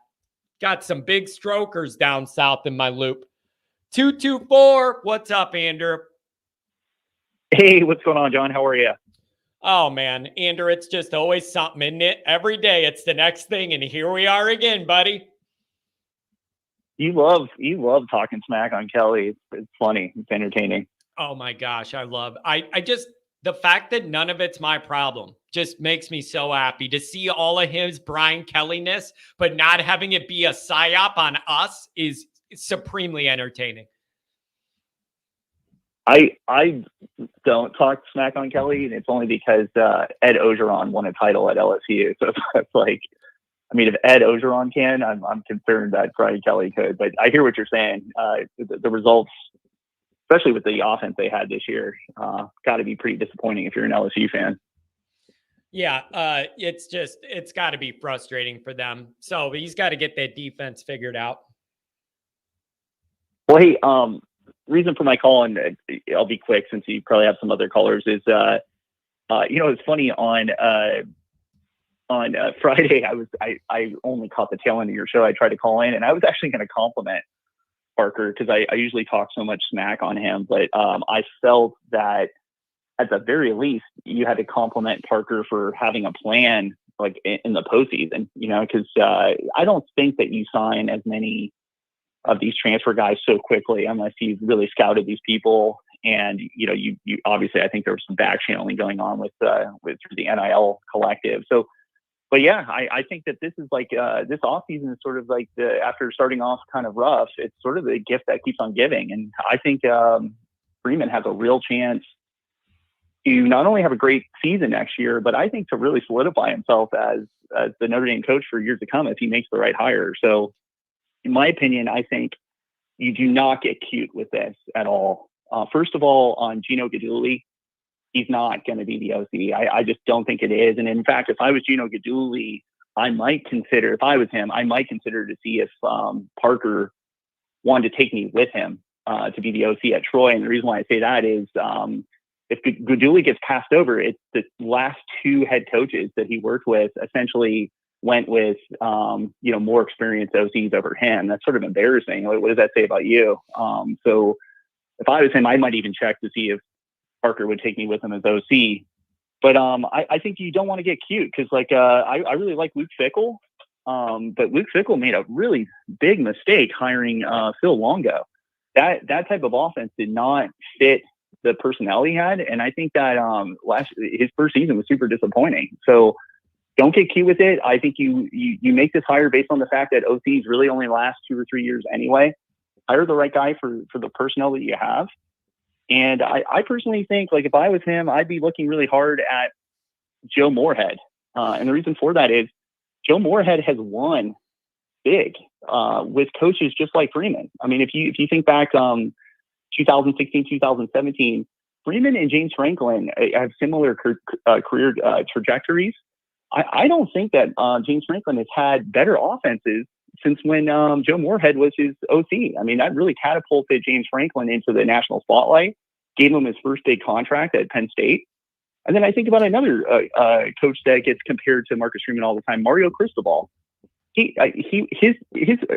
Got some big strokers down south in my loop. 224, what's up, Andrew? Hey, what's going on, John? How are you? Oh, man, Andrew, it's just always something, isn't it? Every day it's the next thing, and here we are again, buddy. You love talking smack on Kelly. It's funny. It's entertaining. Oh, my gosh, I just, the fact that none of it's my problem just makes me so happy to see all of his Brian Kelly-ness, but not having it be a psyop on us is supremely entertaining. I don't talk smack on Kelly, and it's only because Ed Ogeron won a title at LSU. So it's like, I mean, if Ed Ogeron can, I'm concerned that Brian Kelly could. But I hear what you're saying. The results, especially with the offense they had this year, got to be pretty disappointing if you're an LSU fan. Yeah, it's got to be frustrating for them. So he's got to get that defense figured out. Well, hey, reason for my call, and I'll be quick since you probably have some other callers, is it's funny on Friday I only caught the tail end of your show. I tried to call in, and I was actually going to compliment Parker because I usually talk so much smack on him, but I felt that at the very least you had to compliment Parker for having a plan like in the postseason, because I don't think that you sign as many of these transfer guys so quickly unless you've really scouted these people. And, you obviously, I think there was some back channeling going on with the NIL collective. So, but yeah, I think that this is like, this offseason is sort of like after starting off kind of rough, it's sort of the gift that keeps on giving. And I think Freeman has a real chance to not only have a great season next year, but I think to really solidify himself as the Notre Dame coach for years to come if he makes the right hire. So in my opinion, I think you do not get cute with this at all. First of all, on Gino Guidugli, he's not going to be the OC. I just don't think it is. And in fact, if I was Gino Guidugli, I might consider to see if Parker wanted to take me with him to be the OC at Troy. And the reason why I say that is if Guidugli gets passed over, it's the last 2 head coaches that he worked with essentially went with, more experienced OCs over him. That's sort of embarrassing. What does that say about you? So if I was him, I might even check to see if Parker would take me with him as OC. But I think you don't want to get cute because, I really like Luke Fickell. But Luke Fickell made a really big mistake hiring Phil Longo. That type of offense did not fit the personnel he had. And I think that his first season was super disappointing. So don't get cute with it. I think you make this hire based on the fact that OCs really only last 2 or 3 years anyway. Hire the right guy for the personnel that you have. And I personally think, if I was him, I'd be looking really hard at Joe Moorhead. And the reason for that is Joe Moorhead has won big with coaches just like Freeman. I mean, if you think back 2016, 2017, Freeman and James Franklin have similar career trajectories. I don't think that James Franklin has had better offenses since when Joe Moorhead was his OC. I mean, that really catapulted James Franklin into the national spotlight, gave him his first big contract at Penn State. And then I think about another coach that gets compared to Marcus Freeman all the time, Mario Cristobal. His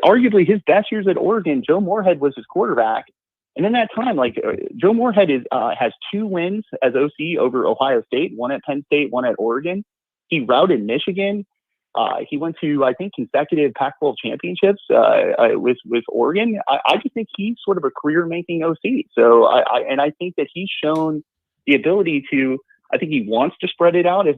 arguably his best years at Oregon, Joe Moorhead was his quarterback. And in that time, Joe Moorhead has 2 wins as OC over Ohio State, one at Penn State, one at Oregon. He routed Michigan. He went to, I think, consecutive Pac-12 championships with Oregon. I just think he's sort of a career-making OC. So I think that he's shown the ability to. I think he wants to spread it out. If,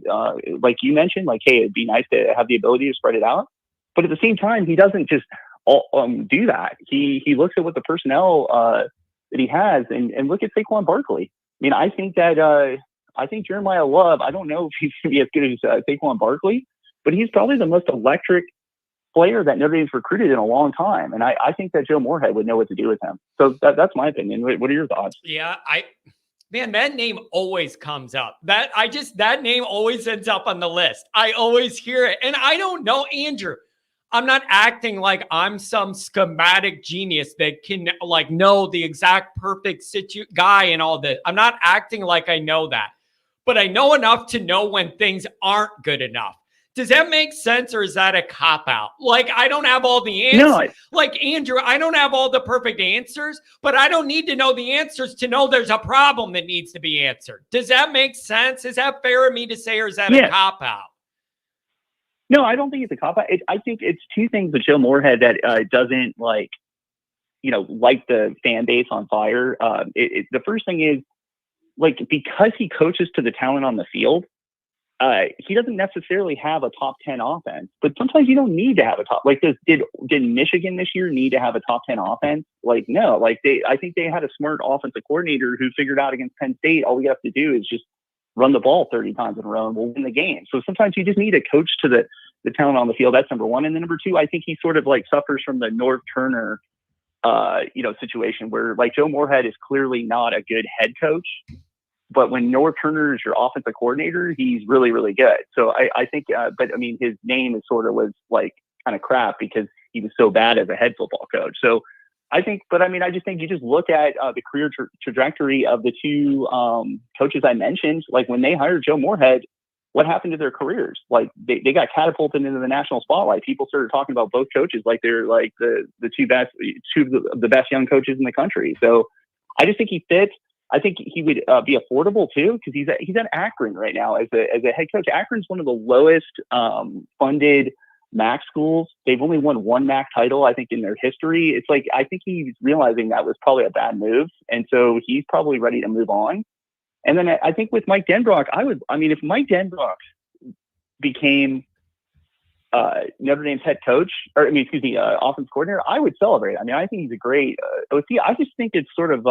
like you mentioned, like, hey, it'd be nice to have the ability to spread it out. But at the same time, he doesn't just do that. He looks at what the personnel that he has, and look at Saquon Barkley. I mean, I think Jeremiah Love, I don't know if he's going to be as good as Saquon Barkley, but he's probably the most electric player that Notre Dame's recruited in a long time. And I think that Joe Moorhead would know what to do with him. So that's my opinion. What are your thoughts? Yeah, man, that name always comes up. That name always ends up on the list. I always hear it. And I don't know, Andrew, I'm not acting like I'm some schematic genius that can like know the exact perfect guy and all this. I'm not acting like I know that, but I know enough to know when things aren't good enough. Does that make sense, or is that a cop-out? Like, I don't have all the answers. No, like, Andrew, I don't have all the perfect answers, but I don't need to know the answers to know there's a problem that needs to be answered. Does that make sense? Is that fair of me to say, or is that a cop-out? No, I don't think it's a cop-out. I think it's two things with Joe Moorhead that doesn't, like, light the fan base on fire. The first thing is, like, because he coaches to the talent on the field, he doesn't necessarily have a top 10 offense, but sometimes you don't need to have a top. Like, did Michigan this year need to have a top 10 offense? Like, no. Like, I think they had a smart offensive coordinator who figured out against Penn State, all we have to do is just run the ball 30 times in a row and we'll win the game. So sometimes you just need a coach to the talent on the field. That's number one. And then number two, I think he sort of like suffers from the Norv Turner, situation where, like, Joe Moorhead is clearly not a good head coach. But when Norv Turner is your offensive coordinator, he's really, really good. So I think, but I mean, his name was like kind of crap because he was so bad as a head football coach. So I just think you just look at the career trajectory of the two coaches I mentioned. Like, when they hired Joe Moorhead, what happened to their careers? Like, they got catapulted into the national spotlight. People started talking about both coaches like they're like the two of the best young coaches in the country. So I just think he fits. I think he would be affordable too, because he's at Akron right now as a head coach. Akron's one of the lowest funded MAC schools. They've only won one MAC title, I think, in their history. It's like, I think he's realizing that was probably a bad move, and so he's probably ready to move on. And then I think with Mike Denbrock, if Mike Denbrock became Notre Dame's head coach, offense coordinator, I would celebrate. I mean, I think he's a great OC. I just think it's sort of,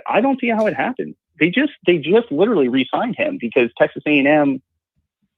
I don't see how it happened. They just literally re-signed him because Texas A&M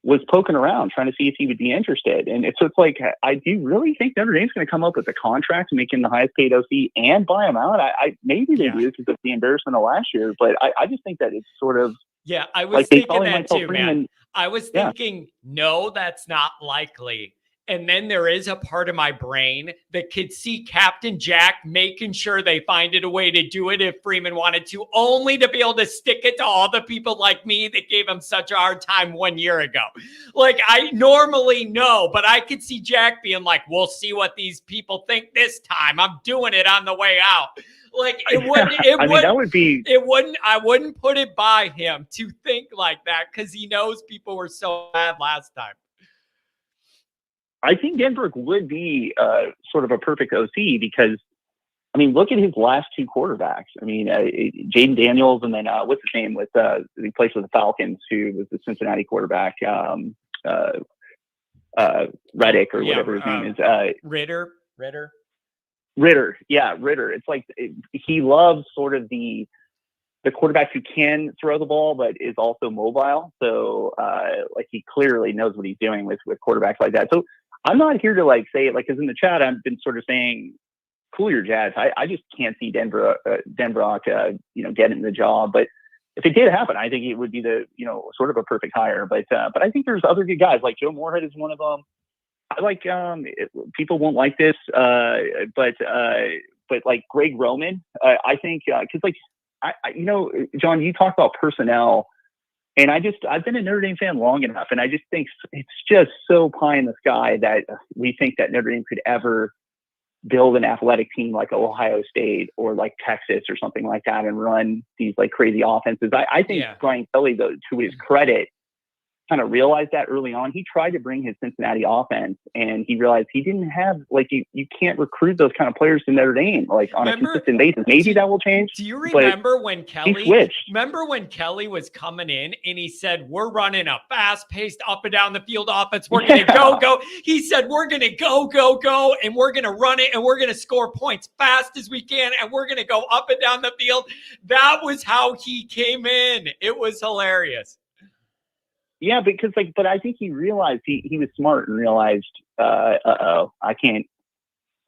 was poking around trying to see if he would be interested. And so it's like, I do really think Notre Dame's going to come up with a contract to make him the highest paid OC and buy him out. Maybe they do because of the embarrassment of last year, but I just think that it's sort of, yeah, I was thinking that too, man. I was thinking, no, that's not likely. And then there is a part of my brain that could see Captain Jack making sure they find a way to do it if Freeman wanted to, only to be able to stick it to all the people like me that gave him such a hard time 1 year ago. Like, I normally know, but I could see Jack being like, we'll see what these people think this time. I'm doing it on the way out. Like, I wouldn't put it by him to think like that because he knows people were so bad last time. I think Denbrock would be sort of a perfect OC because, I mean, look at his last two quarterbacks. I mean, Jaden Daniels, and then what's his name he plays with the Falcons, who was the Cincinnati quarterback, Reddick or whatever his name is. Ritter. Yeah, Ritter. It's like he loves sort of the quarterbacks who can throw the ball but is also mobile. So like, he clearly knows what he's doing with quarterbacks like that. So I'm not here to like say it, like, because in the chat I've been sort of saying cool your jazz. I just can't see Denbrock getting the job. But if it did happen, I think it would be sort of a perfect hire. But I think there's other good guys, like Joe Moorhead is one of them. I like people won't like this, but like Greg Roman, I think because like John, you talk about personnel, and I've been a Notre Dame fan long enough, and I just think it's just so pie in the sky that we think that Notre Dame could ever build an athletic team like Ohio State or like Texas or something like that and run these like crazy offenses. I think Brian Kelly, though, to his credit, kind of realized that early on. He tried to bring his Cincinnati offense, and he realized he didn't have, like, you can't recruit those kind of players to Notre Dame, like, on a consistent basis. Maybe that will change. Do you remember when Kelly switched? Remember when Kelly was coming in and he said, we're running a fast-paced up and down the field offense. We're going to go. He said, we're going to go, and we're going to run it, and we're going to score points fast as we can, and we're going to go up and down the field. That was how he came in. It was hilarious. Yeah, because but I think he realized he was smart and realized, I can't,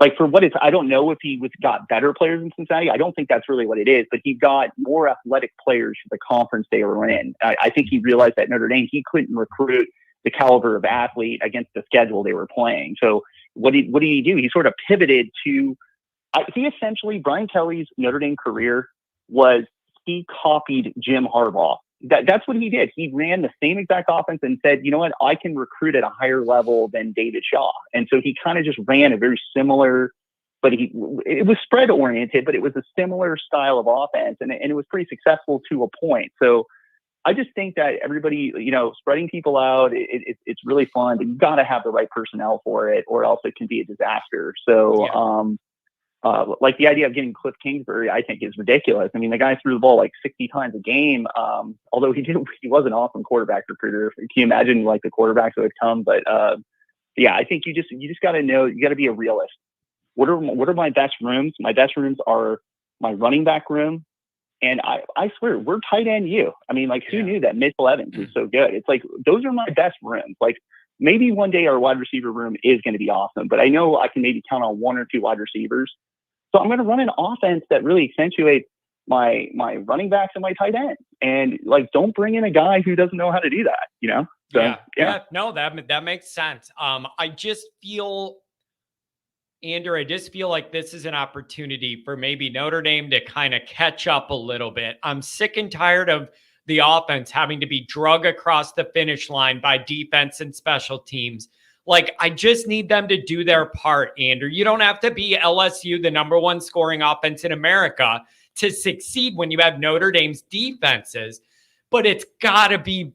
like, for what it's, I don't know if he got better players in Cincinnati. I don't think that's really what it is, but he got more athletic players for the conference they were in. I think he realized that Notre Dame, he couldn't recruit the caliber of athlete against the schedule they were playing. So what did he do? He sort of pivoted to, he essentially, Brian Kelly's Notre Dame career was, he copied Jim Harbaugh. That's what he did. He ran the same exact offense and said, you know what, I can recruit at a higher level than David Shaw. And so he kind of just ran a very similar, but it was spread oriented, but it was a similar style of offense. And it was pretty successful to a point. So I just think that everybody, spreading people out, it's really fun, but you got to have the right personnel for it, or else it can be a disaster. So, yeah. Like the idea of getting Cliff Kingsbury, I think, is ridiculous. I mean, the guy threw the ball like 60 times a game. Although he was an awesome quarterback recruiter. Can you imagine like the quarterbacks that would come? But yeah, I think you just got to know, you got to be a realist. What are my best rooms? My best rooms are my running back room, and I swear we're tight end you. I mean, like, who knew that Mitchell Evans was so good? It's like those are my best rooms. Like, maybe one day our wide receiver room is going to be awesome, but I know I can maybe count on one or two wide receivers. So I'm going to run an offense that really accentuates my running backs and my tight ends, and like, don't bring in a guy who doesn't know how to do that, So, yeah. No, that makes sense. I just feel, Andrew, like this is an opportunity for maybe Notre Dame to kind of catch up a little bit. I'm sick and tired of the offense having to be drug across the finish line by defense and special teams. Like, I just need them to do their part, Andrew. You don't have to be LSU, the number one scoring offense in America, to succeed when you have Notre Dame's defenses. But it's gotta be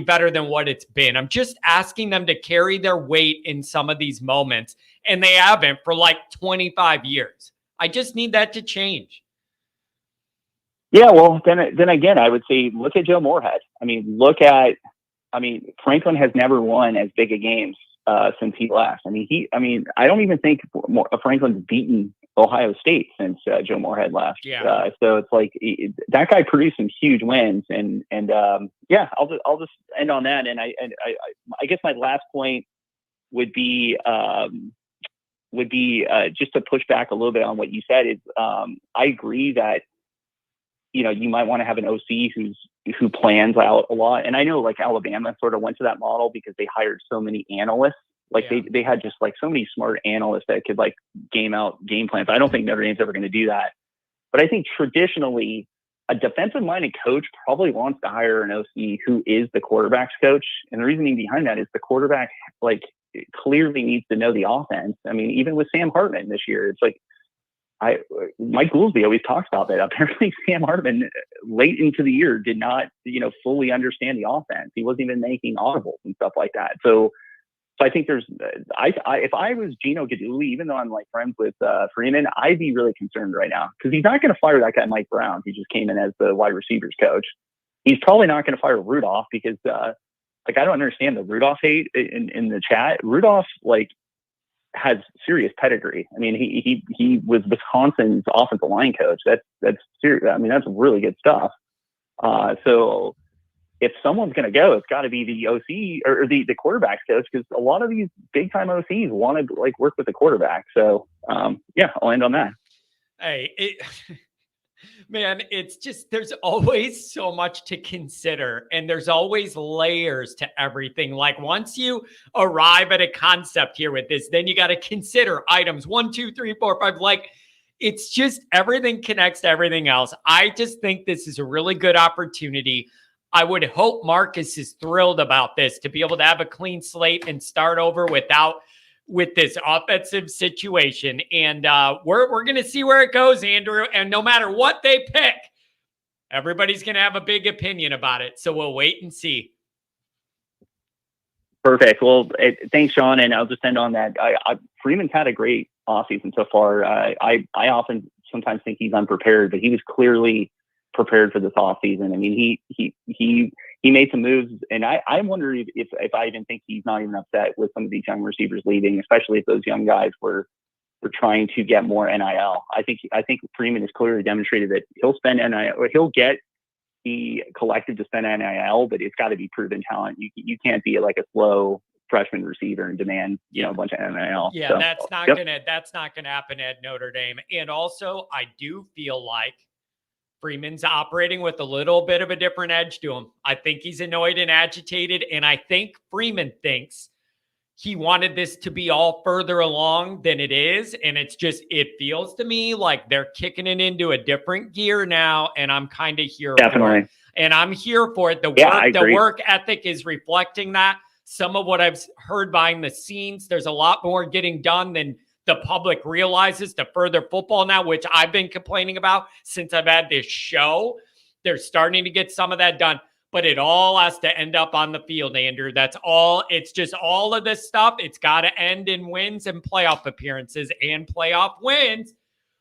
better than what it's been. I'm just asking them to carry their weight in some of these moments, and they haven't for like 25 years. I just need that to change. Yeah, well, then again, I would say, look at Joe Moorhead. Franklin has never won as big a games since he left. I don't even think Franklin's beaten Ohio State since Joe Moorhead left. Yeah. So it's like that guy produced some huge wins, and yeah, I'll just end on that. And I guess my last point would be just to push back a little bit on what you said. Is I agree that you might want to have an OC who plans out a lot. And I know like Alabama sort of went to that model because they hired so many analysts. Like they had just like so many smart analysts that could like game plans. I don't think Notre Dame's ever going to do that. But I think traditionally a defensive minded coach probably wants to hire an OC who is the quarterback's coach. And the reasoning behind that is the quarterback like clearly needs to know the offense. I mean, even with Sam Hartman this year, it's like, Mike Goolsby always talks about that. Apparently Sam Hartman late into the year did not, fully understand the offense. He wasn't even making audibles and stuff like that. So I think if I was Gino Guidugli, even though I'm like friends with Freeman, I'd be really concerned right now because he's not going to fire that guy, Mike Brown. He just came in as the wide receivers coach. He's probably not going to fire Rudolph because I don't understand the Rudolph hate in the chat. Rudolph has serious pedigree. I mean, he was Wisconsin's offensive line coach. That's serious. I mean, that's really good stuff. So if someone's going to go, it's got to be the OC or the quarterback's coach, because a lot of these big time OCs want to like work with the quarterback. So yeah, I'll end on that. Hey, man, it's just, there's always so much to consider, and there's always layers to everything. Like once you arrive at a concept here with this, then you got to consider items 1, 2, 3, 4, 5. Like it's just everything connects to everything else. I just think this is a really good opportunity. I would hope Marcus is thrilled about this, to be able to have a clean slate and start over with this offensive situation. And we're going to see where it goes, Andrew. And no matter what they pick, everybody's going to have a big opinion about it. So we'll wait and see. Perfect. Well, thanks, Sean. And I'll just end on that. Freeman's had a great offseason so far. I often sometimes think he's unprepared, but he was clearly prepared for this offseason. I mean, he made some moves, and I wonder if I even think he's not even upset with some of these young receivers leaving, especially if those young guys were trying to get more NIL. I think Freeman has clearly demonstrated that he'll spend NIL, or he'll get the collective to spend NIL, but it's got to be proven talent. You can't be like a slow freshman receiver and demand a bunch of NIL. Yeah, so, that's not gonna happen at Notre Dame. And also, I do feel like Freeman's operating with a little bit of a different edge to him. I think he's annoyed and agitated, and I think Freeman thinks he wanted this to be all further along than it is. And it feels to me like they're kicking it into a different gear now. And I'm kind of here for it. And I'm here for it. The work ethic is reflecting that. Some of what I've heard behind the scenes, there's a lot more getting done than the public realizes to further football now, which I've been complaining about since I've had this show. They're starting to get some of that done. But it all has to end up on the field, Andrew. That's all. It's just all of this stuff. It's got to end in wins and playoff appearances and playoff wins.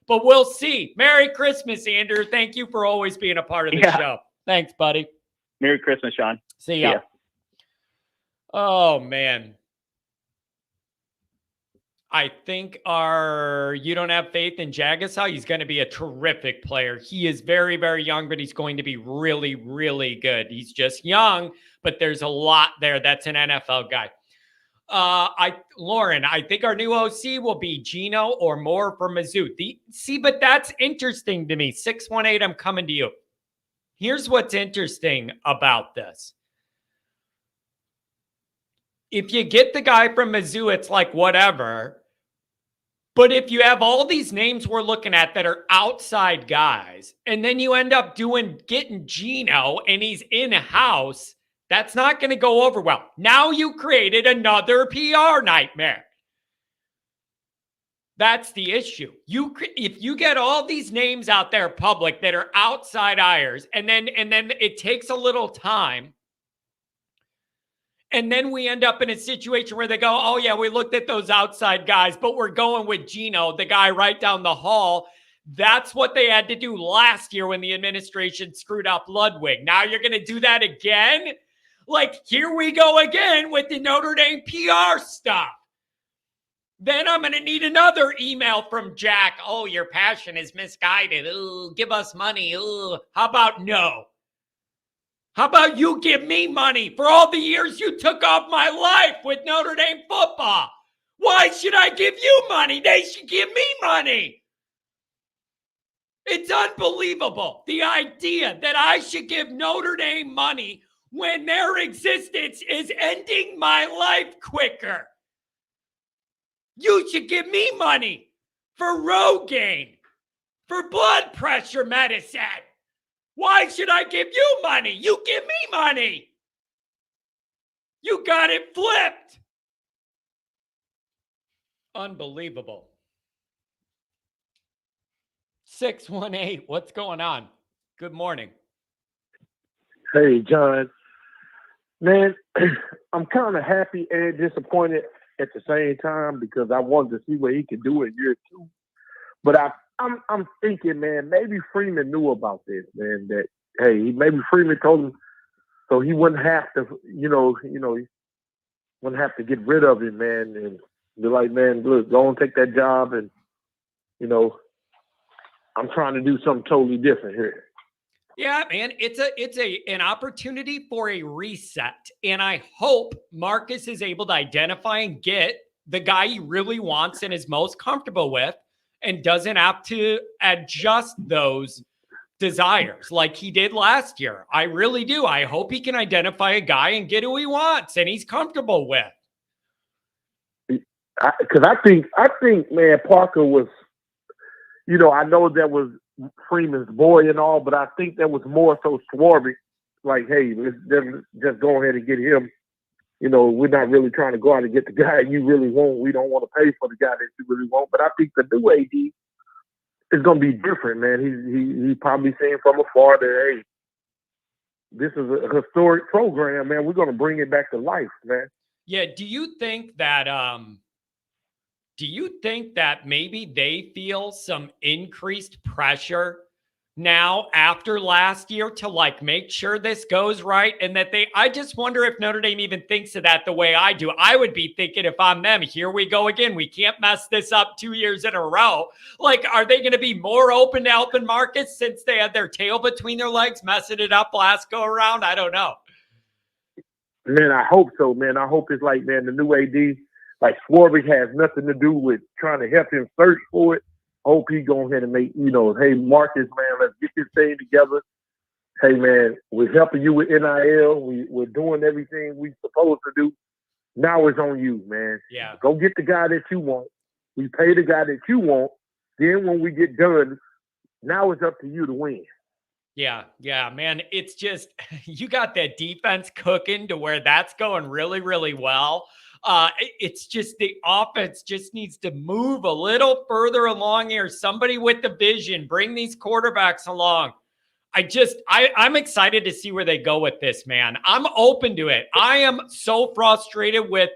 But we'll see. Merry Christmas, Andrew. Thank you for always being a part of the show. Thanks, buddy. Merry Christmas, Sean. See ya. Oh, man. I think you don't have faith in Jagasau. He's going to be a terrific player. He is very, very young, but he's going to be really, really good. He's just young, but there's a lot there. That's an NFL guy. Lauren, I think our new OC will be Gino or Moore for Mizzou. But that's interesting to me. 618, I'm coming to you. Here's what's interesting about this. If you get the guy from Mizzou, it's like whatever. But if you have all these names we're looking at that are outside guys, and then you end up getting Gino and he's in-house, that's not going to go over well. Now you created another PR nightmare. That's the issue. If you get all these names out there public that are outside hires, and then it takes a little time, and then we end up in a situation where they go, oh, yeah, we looked at those outside guys, but we're going with Gino, the guy right down the hall. That's what they had to do last year when the administration screwed up Ludwig. Now you're going to do that again? Like, here we go again with the Notre Dame PR stuff. Then I'm going to need another email from Jack. Oh, your passion is misguided. Ooh, give us money. Ooh, how about no? How about you give me money for all the years you took off my life with Notre Dame football? Why should I give you money? They should give me money. It's unbelievable. The idea that I should give Notre Dame money when their existence is ending my life quicker. You should give me money for Rogaine, for blood pressure medicine. Why should I give you money? You give me money. You got it flipped. Unbelievable. 618, what's going on? Good morning. Hey, John. Man, I'm kind of happy and disappointed at the same time because I wanted to see what he could do in year two. But I'm thinking, man, maybe Freeman knew about this, man, that, hey, maybe Freeman told him so he wouldn't have to, he wouldn't have to get rid of him, man, and be like, man, look, go and take that job and, I'm trying to do something totally different here. Yeah, man, it's an opportunity for a reset. And I hope Marcus is able to identify and get the guy he really wants and is most comfortable with and doesn't have to adjust those desires like he did last year. I really do. I hope he can identify a guy and get who he wants and he's comfortable with. Because I think, man, Parker was, I know that was Freeman's boy and all, but I think that was more so Swarbrick. Like, hey, let's just go ahead and get him. We're not really trying to go out and get the guy you really want. We don't want to pay for the guy that you really want. But I think the new AD is going to be different, man. He's probably saying from afar that, hey, this is a historic program, man. We're going to bring it back to life, man. Yeah. Do you think that maybe they feel some increased pressure now after last year to like make sure this goes right? And that I just wonder if Notre Dame even thinks of that the way I do. I would be thinking if I'm them, here we go again. We can't mess this up 2 years in a row. Like, are they going to be more open to helping Marcus since they had their tail between their legs, messing it up last go around? I don't know. Man, I hope so, man. I hope it's like, man, the new AD, like Swarbrick has nothing to do with trying to help him search for it. Hope he go ahead and make, hey, Marcus, man, let's get this thing together. Hey, man, we're helping you with NIL. We're doing everything we're supposed to do. Now it's on you, man. Yeah. Go get the guy that you want. We pay the guy that you want. Then when we get done, now it's up to you to win. Yeah, man. It's just, you got that defense cooking to where that's going really, really well. It's just the offense just needs to move a little further along here. Somebody with the vision, bring these quarterbacks along. I'm excited to see where they go with this, man. I'm open to it. I am so frustrated with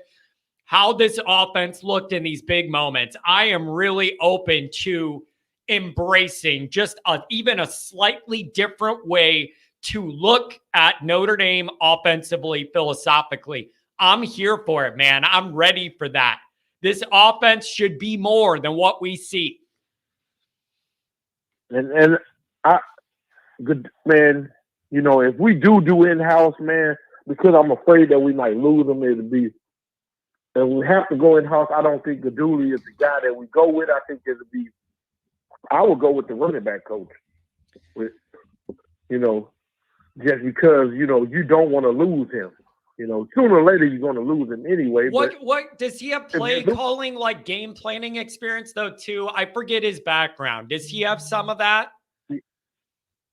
how this offense looked in these big moments. I am really open to embracing just even a slightly different way to look at Notre Dame offensively, philosophically. I'm here for it, man. I'm ready for that. This offense should be more than what we see. And I, good man, if we do in-house, man, because I'm afraid that we might lose them, it'll be, and we have to go in-house. I don't think Gaduli is the guy that we go with. I think it'll be, I would go with the running back coach. With, just because, you don't want to lose him. Sooner or later you're going to lose him anyway. What does he have play calling, like game planning experience though too? I forget his background. Does he have some of that?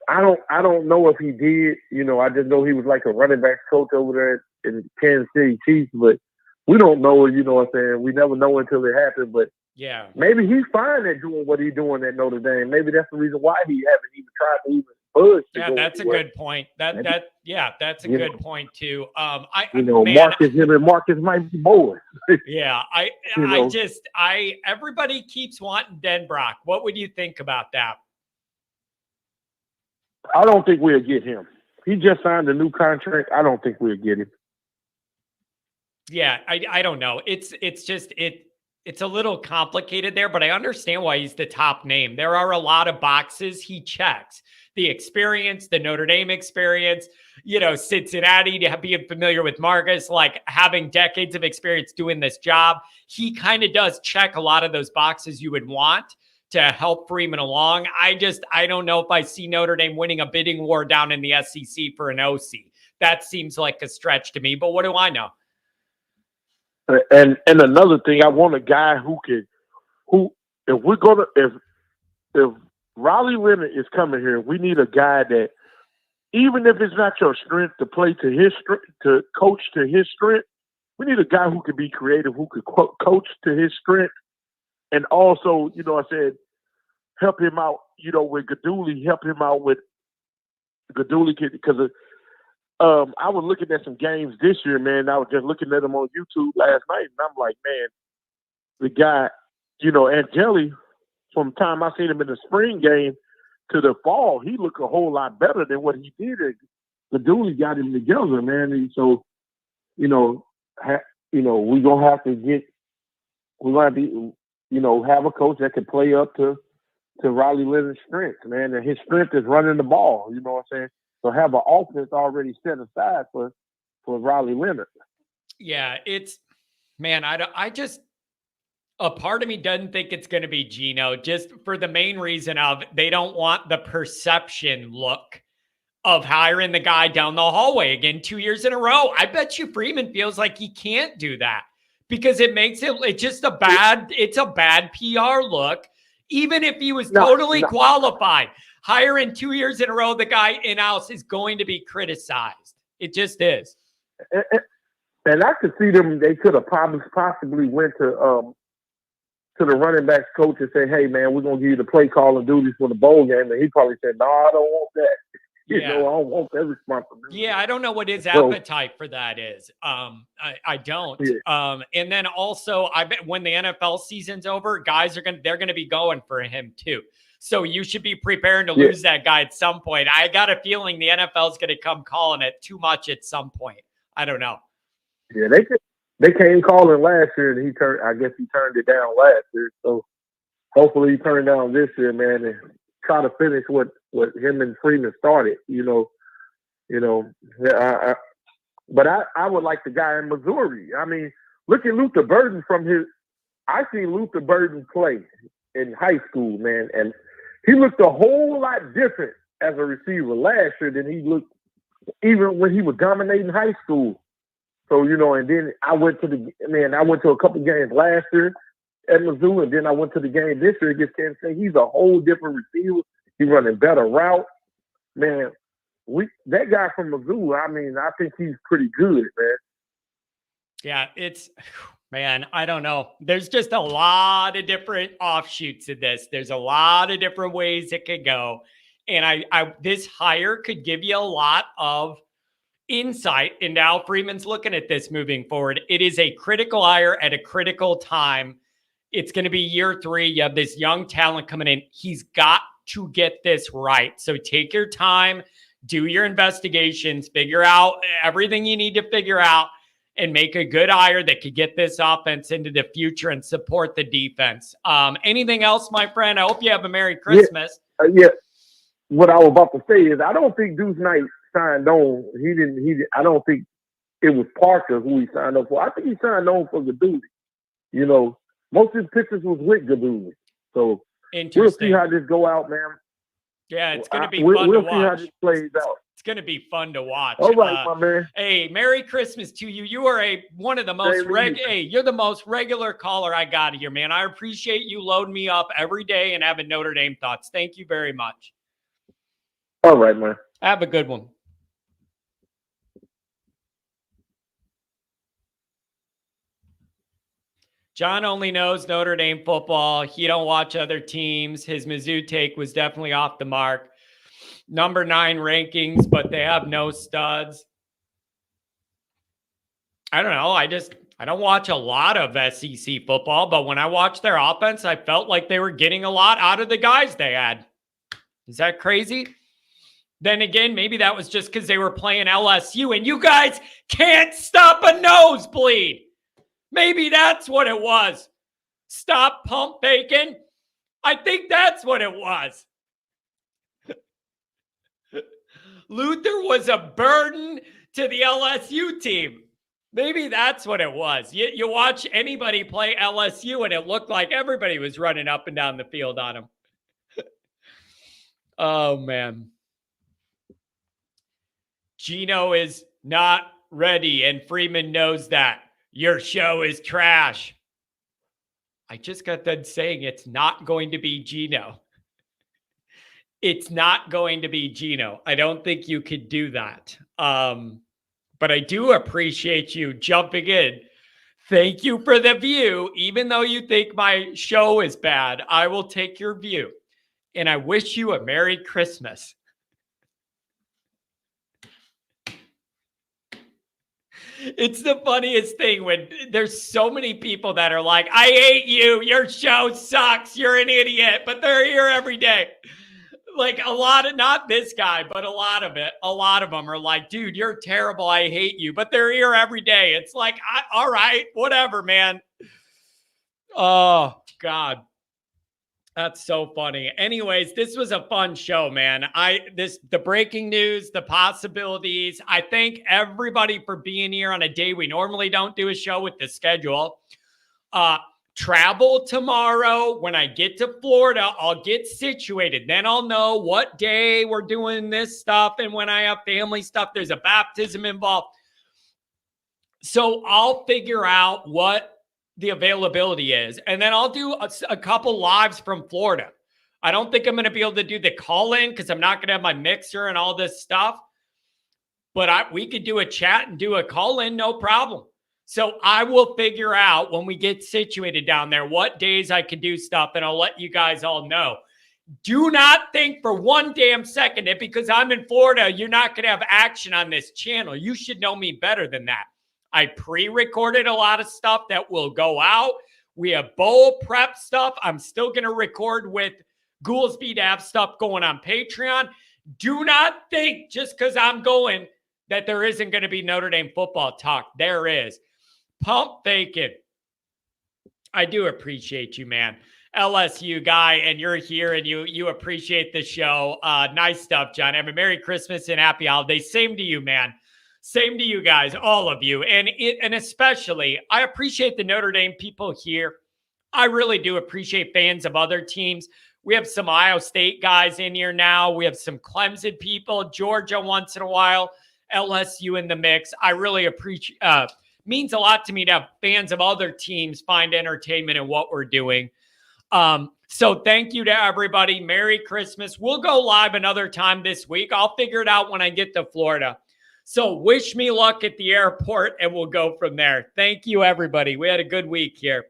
I don't know if he did. I just know he was like a running back coach over there in Kansas City Chiefs, but we don't know, you know what I'm saying? We never know until it happens, but yeah, maybe he's fine at doing what he's doing at Notre Dame. Maybe that's the reason why he haven't even tried to even budge. Yeah, that's a good point. That's a good point too. Marcus, him and Marcus might be boys. Yeah, everybody keeps wanting Denbrock. What would you think about that? I don't think we'll get him. He just signed a new contract. I don't think we'll get him. Yeah, I don't know. It's a little complicated there, but I understand why he's the top name. There are a lot of boxes he checks. The experience, the Notre Dame experience, Cincinnati, to being familiar with Marcus, like having decades of experience doing this job. He kind of does check a lot of those boxes you would want to help Freeman along. I don't know if I see Notre Dame winning a bidding war down in the SEC for an OC. That seems like a stretch to me, but what do I know? And another thing, I want a guy if Riley Leonard is coming here, we need a guy that, even if it's not your strength to play to his strength, to coach to his strength, we need a guy who could be creative, who could coach to his strength, and also, help him out, with Gaduli, because I was looking at some games this year, man. I was just looking at them on YouTube last night, and I'm like, man, the guy, Angeli, from the time I seen him in the spring game to the fall, he looked a whole lot better than what he did. Gaduli got him together, man. And so, we're gonna have to have a coach that can play up to Riley Leonard's strength, man. And his strength is running the ball. You know what I'm saying? So have an offense already set aside for Riley Leonard. Yeah, a part of me doesn't think it's going to be Geno, just for the main reason of they don't want the perception look of hiring the guy down the hallway again 2 years in a row. I bet you Freeman feels like he can't do that because it makes it's a bad PR look. Even if he was totally qualified, hiring 2 years in a row, the guy in-house is going to be criticized. It just is. And I could see them, they could have possibly went to the running backs coach and say, hey, man, we're going to give you the play calling duties for the bowl game. And he probably said, no, I don't want that. You know, I don't want that responsibility. Yeah, I don't know what his So- appetite for that is. I don't. Yeah. And then also, I bet when the NFL season's over, guys they're gonna be going for him too. So you should be preparing to lose that guy at some point. I got a feeling the NFL is gonna come calling it too much at some point. I don't know. Yeah, they came calling last year, and I guess he turned it down last year. So hopefully he turned down this year, man, and try to finish what him and Freeman started. But I would like the guy in Missouri. I mean, look at Luther Burden I seen Luther Burden play in high school, man, and he looked a whole lot different as a receiver last year than he looked even when he was dominating high school. So, and then I went to a couple games last year at Mizzou, and then I went to the game this year against Kansas State. He's a whole different receiver. He's running better routes. Man, that guy from Mizzou, I mean, I think he's pretty good, man. Yeah, man, I don't know. There's just a lot of different offshoots of this. There's a lot of different ways it could go. And this hire could give you a lot of insight into how Freeman's looking at this moving forward. It is a critical hire at a critical time. It's going to be year 3. You have this young talent coming in. He's got to get this right. So take your time, do your investigations, figure out everything you need to figure out, and make a good hire that could get this offense into the future and support the defense. Anything else, my friend? I hope you have a Merry Christmas. Yeah. What I was about to say is I don't think Deuce Knight signed on. I don't think it was Parker who he signed up for. I think he signed on for Gaduli. Most of his pictures was with Gaduli. So we'll see how this go out, man. Yeah, it's going to be fun to watch. We'll see how this plays out. It's going to be fun to watch. All right, my man. Hey, Merry Christmas to you. You are one of the most you're the most regular caller I got here, man. I appreciate you loading me up every day and having Notre Dame thoughts. Thank you very much. All right, man. Have a good one. John only knows Notre Dame football. He don't watch other teams. His Mizzou take was definitely off the mark. Number 9 rankings, but they have no studs. I don't know. I don't watch a lot of SEC football, but when I watched their offense, I felt like they were getting a lot out of the guys they had. Is that crazy? Then again, maybe that was just because they were playing LSU and you guys can't stop a nosebleed. Maybe that's what it was. Stop pump faking. I think that's what it was. Luther was a burden to the LSU team. Maybe that's what it was. You watch anybody play LSU and it looked like everybody was running up and down the field on him. Oh, man. Gino is not ready, and Freeman knows that. Your show is trash. I just got done saying it's not going to be Gino. It's not going to be Gino. I don't think you could do that. But I do appreciate you jumping in. Thank you for the view. Even though you think my show is bad, I will take your view. And I wish you a Merry Christmas. It's the funniest thing when there's so many people that are like, I hate you. Your show sucks. You're an idiot. But they're here every day. Like a lot of, not this guy, but a lot of them are like, dude, you're terrible. I hate you. But they're here every day. It's like, all right, whatever, man. Oh, God. That's so funny. Anyways, this was a fun show, man. The breaking news, the possibilities. I thank everybody for being here on a day we normally don't do a show with the schedule. Travel tomorrow. When I get to Florida, I'll get situated. Then I'll know what day we're doing this stuff. And when I have family stuff, there's a baptism involved. So I'll figure out what the availability is. And then I'll do a couple lives from Florida. I don't think I'm going to be able to do the call-in because I'm not going to have my mixer and all this stuff. But we could do a chat and do a call-in, no problem. So I will figure out when we get situated down there what days I can do stuff, and I'll let you guys all know. Do not think for one damn second that because I'm in Florida, you're not going to have action on this channel. You should know me better than that. I pre-recorded a lot of stuff that will go out. We have bowl prep stuff. I'm still going to record with Goolsby to have stuff going on Patreon. Do not think just because I'm going that there isn't going to be Notre Dame football talk. There is. Pump faking. I do appreciate you, man. LSU guy, and you're here and you appreciate the show. Nice stuff, John. Have a Merry Christmas and Happy Holidays. Same to you, man. Same to you guys, all of you. And especially, I appreciate the Notre Dame people here. I really do appreciate fans of other teams. We have some Ohio State guys in here now. We have some Clemson people, Georgia once in a while, LSU in the mix. I really appreciate means a lot to me to have fans of other teams find entertainment in what we're doing. So thank you to everybody. Merry Christmas. We'll go live another time this week. I'll figure it out when I get to Florida. So wish me luck at the airport and we'll go from there. Thank you, everybody. We had a good week here.